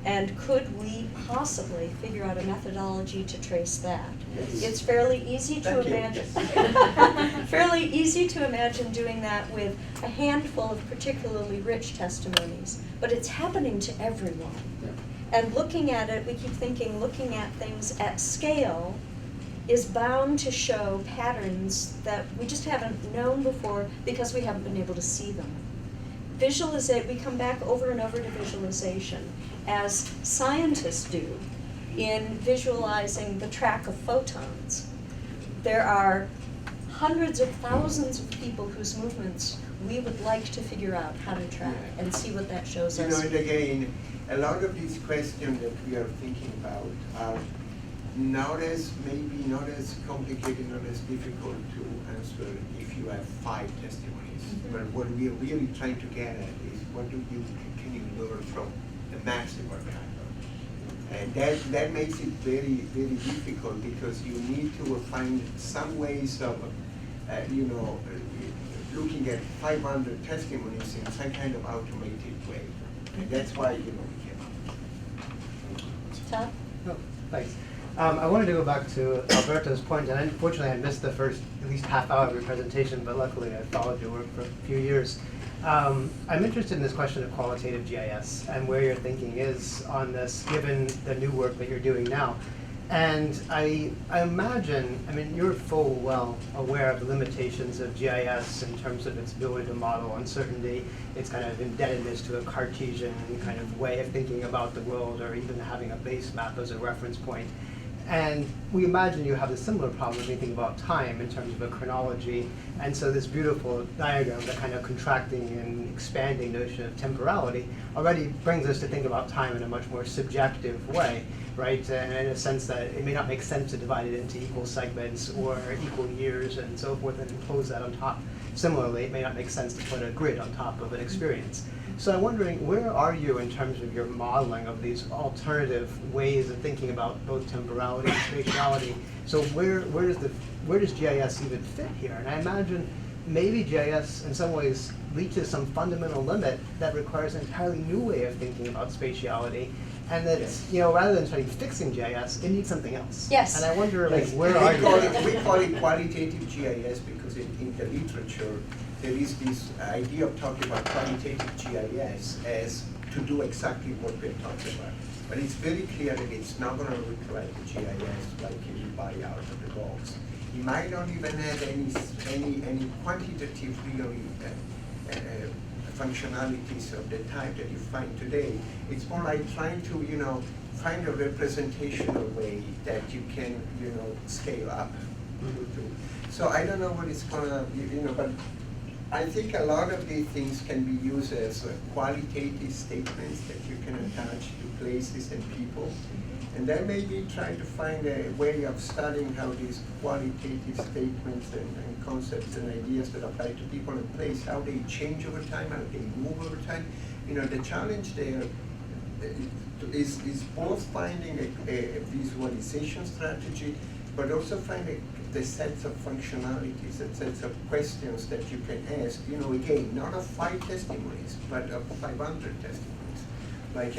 And could we possibly figure out a methodology to trace that? Yes. It's fairly easy to Thank you. imagine. Fairly easy to imagine doing that with a handful of particularly rich testimonies, but it's happening to everyone. And looking at it, we keep thinking looking at things at scale is bound to show patterns that we just haven't known before because we haven't been able to see them. We come back over and over to visualization, as scientists do in visualizing the track of photons. There are hundreds of thousands of people whose movements we would like to figure out how to track and see what that shows us. And again, a lot of these questions that we are thinking about are maybe not as complicated, not as difficult to answer if you have 5 testimonies. But what we are really trying to get at is can you learn from the maximum kind of? And that makes it very, very difficult because you need to find some ways of, looking at 500 testimonies in some kind of automated way. And that's why, we came up. Todd? Oh, thanks. I wanted to go back to Alberto's point, and unfortunately I missed the first at least half hour of your presentation, but luckily I followed your work for a few years. I'm interested in this question of qualitative GIS and where your thinking is on this, given the new work that you're doing now. And I imagine, you're full well aware of the limitations of GIS in terms of its ability to model uncertainty, its kind of indebtedness to a Cartesian kind of way of thinking about the world, or even having a base map as a reference point. And we imagine you have a similar problem when you think about time in terms of a chronology. And so this beautiful diagram, the kind of contracting and expanding notion of temporality, already brings us to think about time in a much more subjective way, right? And in a sense that it may not make sense to divide it into equal segments or equal years and so forth and impose that on top. Similarly, it may not make sense to put a grid on top of an experience. So I'm wondering, where are you in terms of your modeling of these alternative ways of thinking about both temporality and spatiality? So where does GIS even fit here? And I imagine maybe GIS in some ways reaches some fundamental limit that requires an entirely new way of thinking about spatiality. And that, rather than trying fixing GIS, it needs something else. Yes. And I wonder, where we are you? We call it qualitative GIS because in the literature, there is this idea of talking about qualitative GIS as to do exactly what we're talking about. But it's very clear that it's not going to look like a GIS like you buy out of the box. It might not even have any quantitative really functionalities of the type that you find today. It's more like trying to, find a representational way that you can, scale up. So I don't know what it's gonna, but I think a lot of these things can be used as qualitative statements that you can attach to places and people. And then maybe try to find a way of studying how these qualitative statements and concepts and ideas that apply to people and place, how they change over time, how they move over time. The challenge there is both finding a visualization strategy, but also finding the sets of functionalities and sets of questions that you can ask, again, not of 5 testimonies, but of 500 testimonies. Like,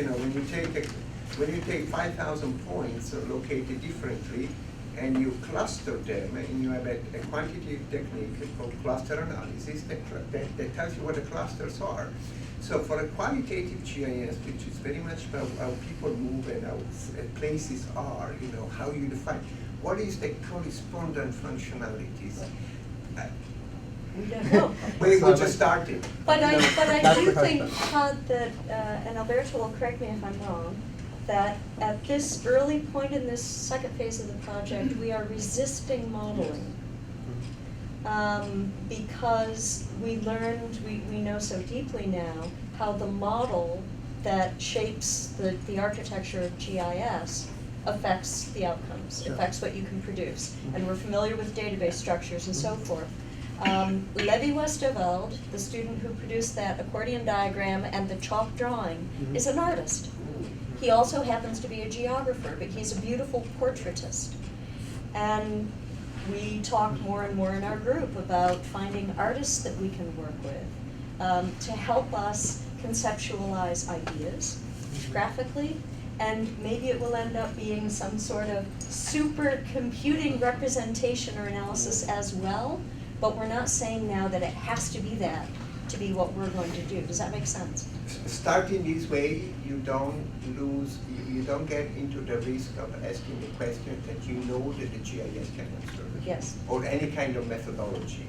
when you take 5,000 points located differently, and you cluster them, and you have a quantitative technique called cluster analysis that tells you what the clusters are. So for a qualitative GIS, which is very much about how people move and how places are, how you define, what is the correspondent functionalities? We don't know. We just started. But I do think, Todd, that, and Alberto will correct me if I'm wrong, that at this early point in this second phase of the project, we are resisting modeling. Because we learned, we know so deeply now how the model that shapes the architecture of GIS affects the outcomes, affects what you can produce. And we're familiar with database structures and so forth. Levi Westerveld, the student who produced that accordion diagram and the chalk drawing, is an artist. He also happens to be a geographer, but he's a beautiful portraitist. And we talk more and more in our group about finding artists that we can work with to help us conceptualize ideas graphically, and maybe it will end up being some sort of super computing representation or analysis as well, but we're not saying now that it has to be that to be what we're going to do. Does that make sense? Starting this way, you don't get into the risk of asking the question that you know that the GIS can answer. Yes. Or any kind of methodology.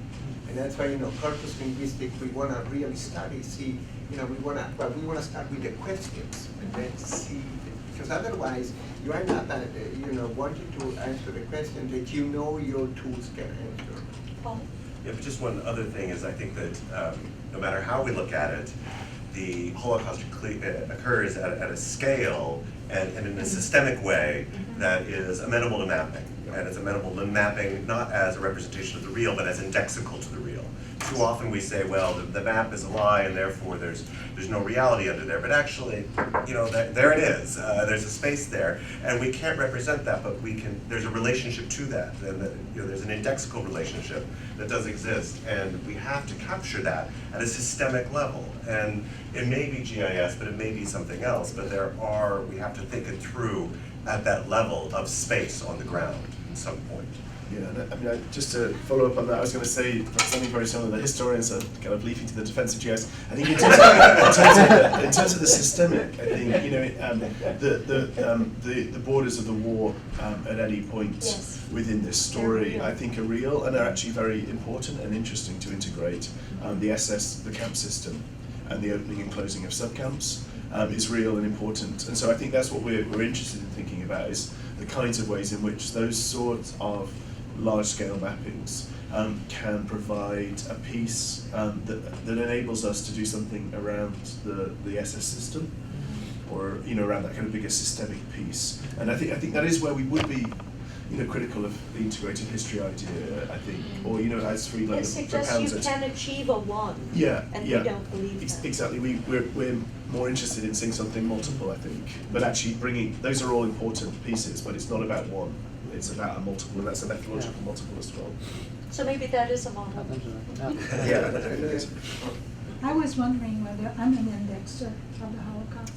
And that's why, corpus linguistics, we want to really study, see, we want to start with the questions and then see, because otherwise you end up, wanting to answer the question that your tools can answer. Paul? Yeah, but just one other thing is I think that no matter how we look at it, the Holocaust occurs at a scale and in a systemic way that is amenable to mapping. And it's amenable to mapping not as a representation of the real, but as indexical to the real. Too often we say, well, the map is a lie and therefore there's no reality under there. But actually, there it is. There's a space there. And we can't represent that, but there's a relationship to that. And there's an indexical relationship that does exist. And we have to capture that at a systemic level. And it may be GIS, but it may be something else. But we have to think it through at that level of space on the ground at some point. Yeah, just to follow up on that, I was going to say something very similar. The historians are kind of leaping to the defense of GIS. I think in terms of the systemic, I think the borders of the war at any point within this story, I think, are real and are actually very important and interesting to integrate. The SS, the camp system, and the opening and closing of subcamps is real and important. And so I think that's what we're interested in thinking about, is the kinds of ways in which those sorts of large-scale mappings can provide a piece that enables us to do something around the SS system, or around that kind of bigger systemic piece. And I think that is where we would be critical of the integrated history idea, I think, or as Friedlander It suggests you can achieve a one, and we don't believe that. Exactly, we're more interested in seeing something multiple, I think, but actually those are all important pieces, but it's not about one. It's about a multiple, and that's a methodological multiple as well. So maybe that is a model. Yeah, it is. I was wondering whether, I'm an indexer of the Holocaust,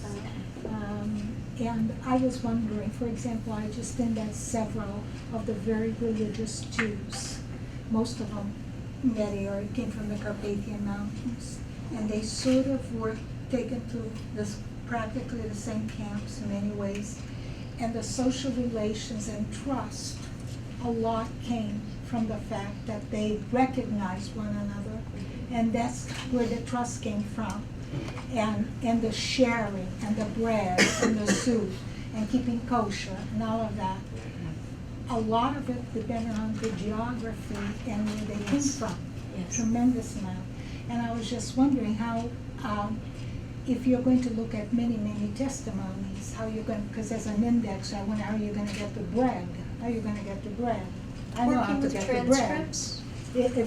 and I was wondering, for example, I just indexed several of the very religious Jews. Most of them in that area came from the Carpathian Mountains, and they sort of were taken to practically the same camps in many ways. And the social relations and trust, a lot came from the fact that they recognized one another. And that's where the trust came from. And the sharing, and the bread, and the soup, and keeping kosher, and all of that. A lot of it depended on the geography and where they came from. Tremendous amount. And I was just wondering how, if you're going to look at many, many testimonies, how you're going, because as an index, I wonder how you're going to get the bread. How you're going to get the bread. I know how to get the bread. Transcripts?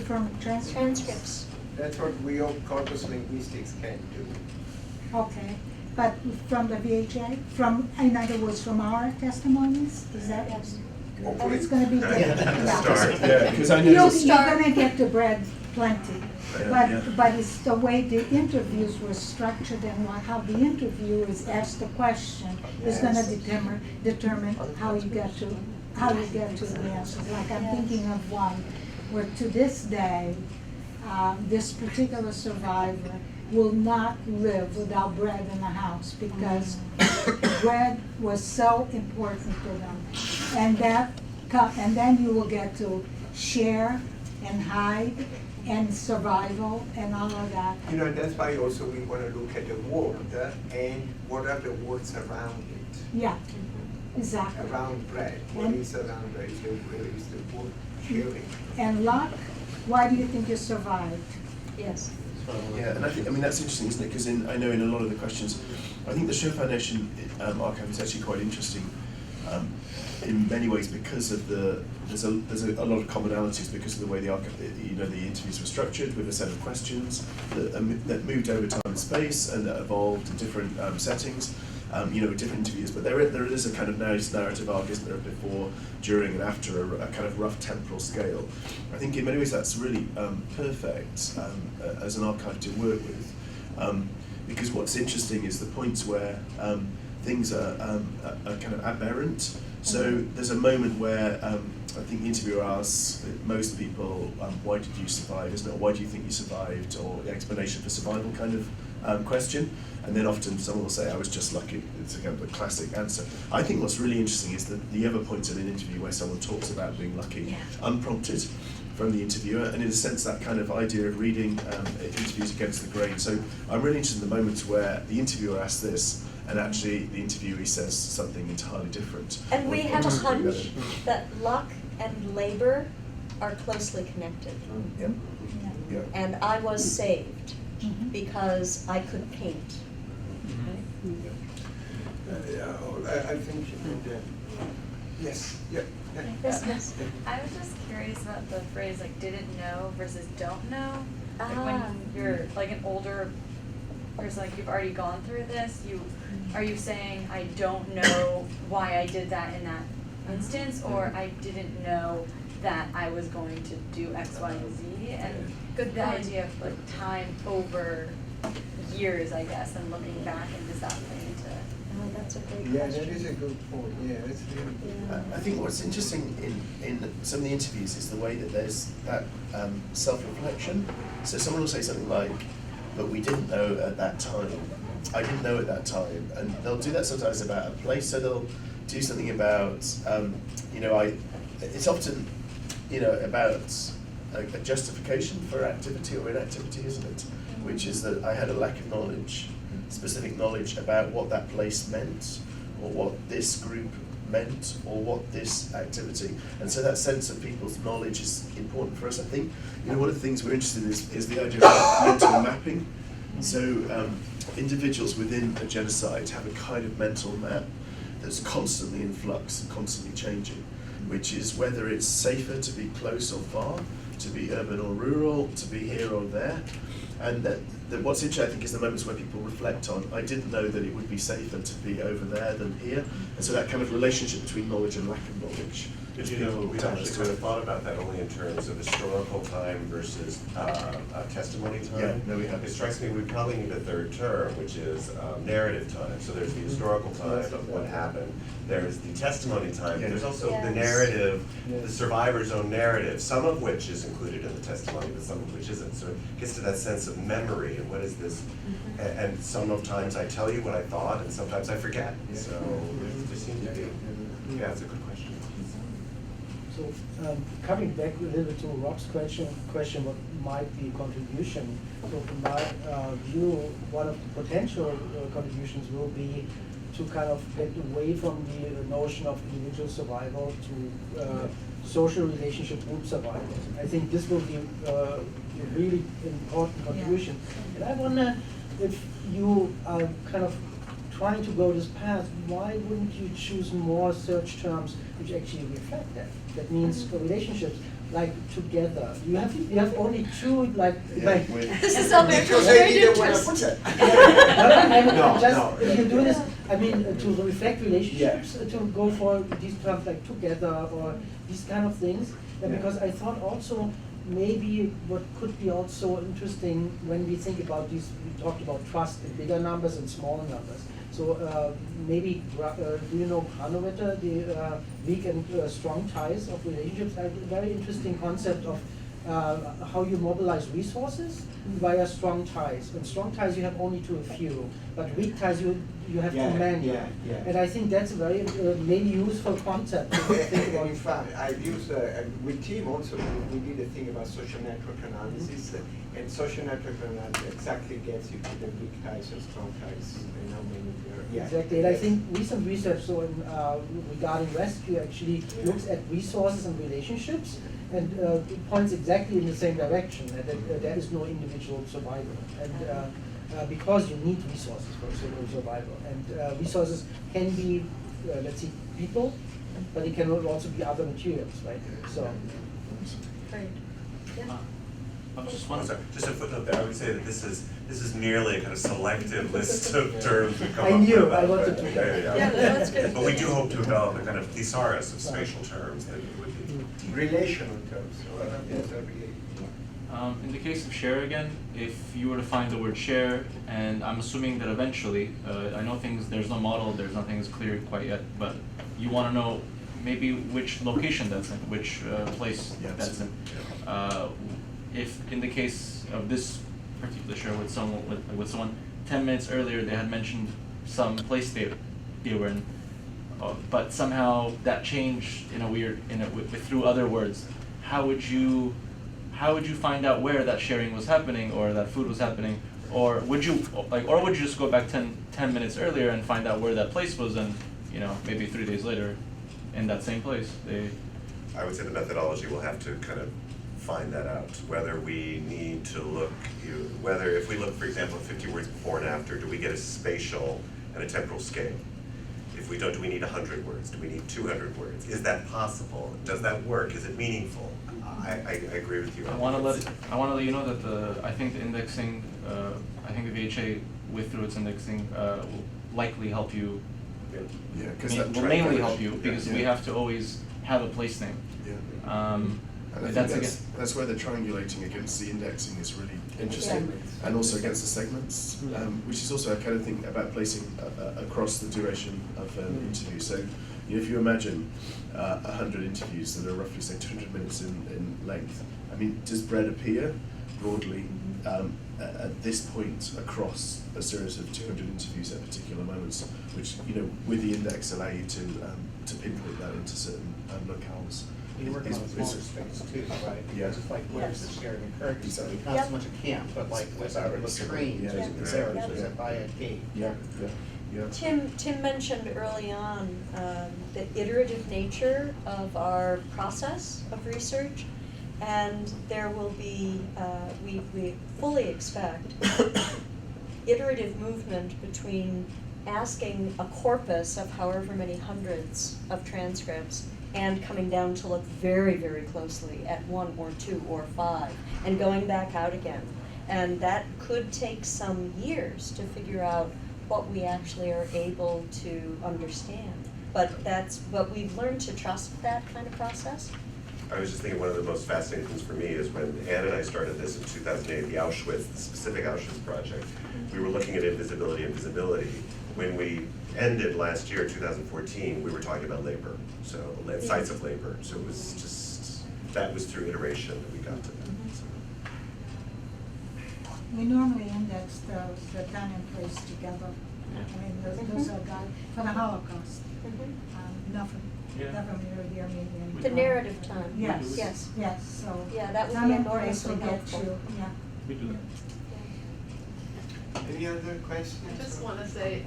From transcripts. That's what we all corpus linguistics can do. Okay, but from the VHA, in other words, from our testimonies, is that? Oh, it's going to be good. Yeah, because I know You're going to get the bread plenty. But it's the way the interviews were structured and how the interviewers asked the question is going to determine how you get to the answers. Like I'm thinking of one where to this day, this particular survivor will not live without bread in the house because bread was so important to them, and then you will get to share and hide and survival and all of that. That's why also we want to look at the word and what are the words around it. Yeah, exactly. Around bread. What is around bread? Is the word sharing. And luck, why do you think you survived? Yes. Yeah, and I think that's interesting, isn't it? Because I know in a lot of the questions, I think the Shoah Foundation archive is actually quite interesting in many ways because of there's a lot of commonalities because of the way the archive, the interviews were structured with a set of questions that moved over time and space and that evolved in different settings. with different interviews, but there is a kind of nice narrative arc, isn't there, before, during, and after a kind of rough temporal scale. I think in many ways that's really perfect as an archive to work with, because what's interesting is the points where things are kind of aberrant. So there's a moment where I think the interviewer asks most people, why did you survive, isn't it? Or why do you think you survived? Or the explanation for survival kind of question. And then often someone will say, I was just lucky. It's a kind of a classic answer. I think what's really interesting is that the other points in an interview where someone talks about being lucky, unprompted from the interviewer, and in a sense that kind of idea of reading interviews against the grain. So I'm really interested in the moments where the interviewer asks this, and actually the interviewee says something entirely different. And we have a hunch that luck and labor are closely connected. Yep. Yeah. And I was saved because I could paint. I think yes, yeah. Yes. I was just curious about the phrase like didn't know versus don't know. Like Ah. when you're like an older person, like you've already gone through this, are you saying I don't know why I did that in that instance, or I didn't know that I was going to do X, Y, and Z, and the idea of like time over years, I guess, and looking back, and does that play into Oh, that's a great Yeah, question. that is a good point. Yeah, that's really I think what's interesting in some of the interviews is the way that there's that self-reflection. So someone will say something like, but we didn't know at that time. I didn't know at that time. And they'll do that sometimes about a place, so they'll do something about, it's often, about a justification for activity or inactivity, isn't it? Which is that I had a lack of knowledge, specific knowledge about what that place meant, or what this group meant, or what this activity. And so that sense of people's knowledge is important for us. I think, one of the things we're interested in is the idea of mental mapping. So individuals within a genocide have a kind of mental map that's constantly in flux and constantly changing, which is whether it's safer to be close or far, to be urban or rural, to be here or there. And that what's interesting, I think, is the moments where people reflect on, I didn't know that it would be safer to be over there than here. And so that kind of relationship between knowledge and lack of knowledge. Did you know, we've actually kind of thought about that only in terms of historical time versus testimony time. Yeah, no, we have. It strikes me we probably need a third term, which is narrative time. So there's the historical time of what happened. There's the testimony time. Yeah. There's also Yes. the narrative, the survivor's own narrative, some of which is included in the testimony, but some of which isn't. So it gets to that sense of memory and what is this. And sometimes I tell you what I thought, and sometimes I forget. So there seems to be, yeah, it's a good question. So coming back a little bit to Rob's question, what might be a contribution. So in my view, one of the potential contributions will be to kind of get away from the notion of individual survival to social relationship group survival. I think this will be a really important contribution. And I wonder if you are kind of trying to go this path, why wouldn't you choose more search terms which actually reflect that? That means relationships like together. You have only two This is all because they very didn't want to put interesting. that. If you do this, to reflect relationships, to go for these terms like together or these kind of things. Because I thought also maybe what could be also interesting when we think about these, we talked about trust in bigger numbers and smaller numbers. So maybe, do you know Granovetter, the weak and strong ties of relationships? A very interesting concept of how you mobilize resources via strong ties. And strong ties you have only to a few, but weak ties you have to many. And I think that's a very maybe useful concept to think about. In fact, I use with team also. We did a thing about social network analysis, and social network analysis exactly gets you to the weak ties and strong ties, and how many there are. Yeah. Exactly, and I think recent research regarding rescue actually looks at resources and relationships, and it points exactly in the same direction, that there is no individual survival. And because you need resources for survival. And resources can be, let's see, people, but it can also be other materials, right? So. Great. Yeah. Just Oh, one. sorry. Just a footnote there. I would say that this is merely a kind of selective list of terms we come I up knew, with. I wanted to. Yeah, that's good. But we do hope to develop a kind of thesaurus of spatial terms that would be Relational terms, or not necessarily. In the case of share again, if you were to find the word share, and I'm assuming that eventually, I know there's no model, there's nothing is clear quite yet, but you want to know maybe which location that's in, which place that's in. If in the case of this particular share with someone 10 minutes earlier they had mentioned some place they were in, but somehow that changed in a weird through other words. How would you find out where that sharing was happening or that food was happening, or would you just go back 10 minutes earlier and find out where that place was, and maybe 3 days later in that same place I would say the methodology will have to kind of find that out, whether we need to look, whether if we look, for example, at 50 words before and after, do we get a spatial and a temporal scale? If we don't, do we need 100 words? Do we need 200 words? Is that possible? Does that work? Is it meaningful? I agree with you. I want to let you know that I think the indexing, I think the VHA through its indexing will likely help you. Yeah, because will mainly help you because we have to always have a place name. Yeah. And I think that's where the triangulating against the indexing is really interesting, and also against the segments, which is also a kind of thing about placing across the duration of an interview. So, if you imagine 100 interviews that are roughly, say, 200 minutes in length, I mean, does bread appear broadly at this point across a series of 200 interviews at particular moments, which, with the index allow you to pinpoint that into certain locales? You work on a smaller space too, right? Yeah. Just like where's the shared occurrence, Exactly. not so much a camp, but like was it a train, Yeah. was it by a gate? Yeah. Tim mentioned early on the iterative nature of our process of research, and there will be, we fully expect iterative movement between asking a corpus of however many hundreds of transcripts and coming down to look very, very closely at 1 or 2 or 5 and going back out again. And that could take some years to figure out what we actually are able to understand. But we've learned to trust that kind of process. I was just thinking one of the most fascinating things for me is when Anne and I started this in 2008, the specific Auschwitz project, we were looking at invisibility and visibility. When we ended last year, 2014, we were talking about labor, so sites of labor. So it was just, that was through iteration that we got to that. So. We normally index the time and place together. I mean, those are guys for the Holocaust. Nothing really the Armenian. The narrative time. Yes. So yeah, that would time be and place enormously will get helpful. you. Yeah. We do that. Any other questions? I just want to say,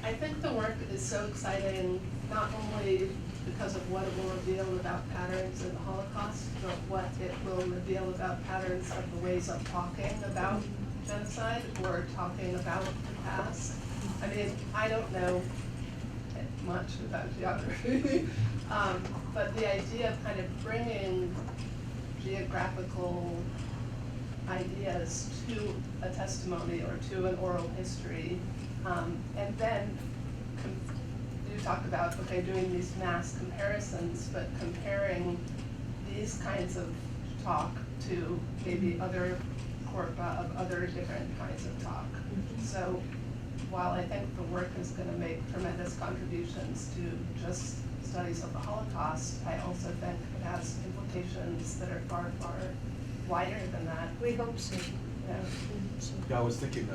I think the work is so exciting, not only because of what it will reveal about patterns in the Holocaust, but what it will reveal about patterns of the ways of talking about genocide or talking about the past. I mean, I don't know much about geography, but the idea of kind of bringing geographical ideas to a testimony or to an oral history, and then you talk about, okay, doing these mass comparisons, but comparing these kinds of talk to maybe other corpora of other different kinds of talk. So while I think the work is going to make tremendous contributions to just studies of the Holocaust, I also think it has implications that are far, far wider than that. We hope so. Yeah, I was thinking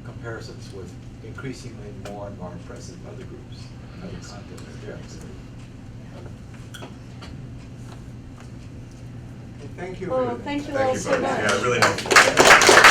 comparisons with increasingly more and more present other groups and other contexts. Thank you. Oh, thank you all so much. Yeah, really helpful.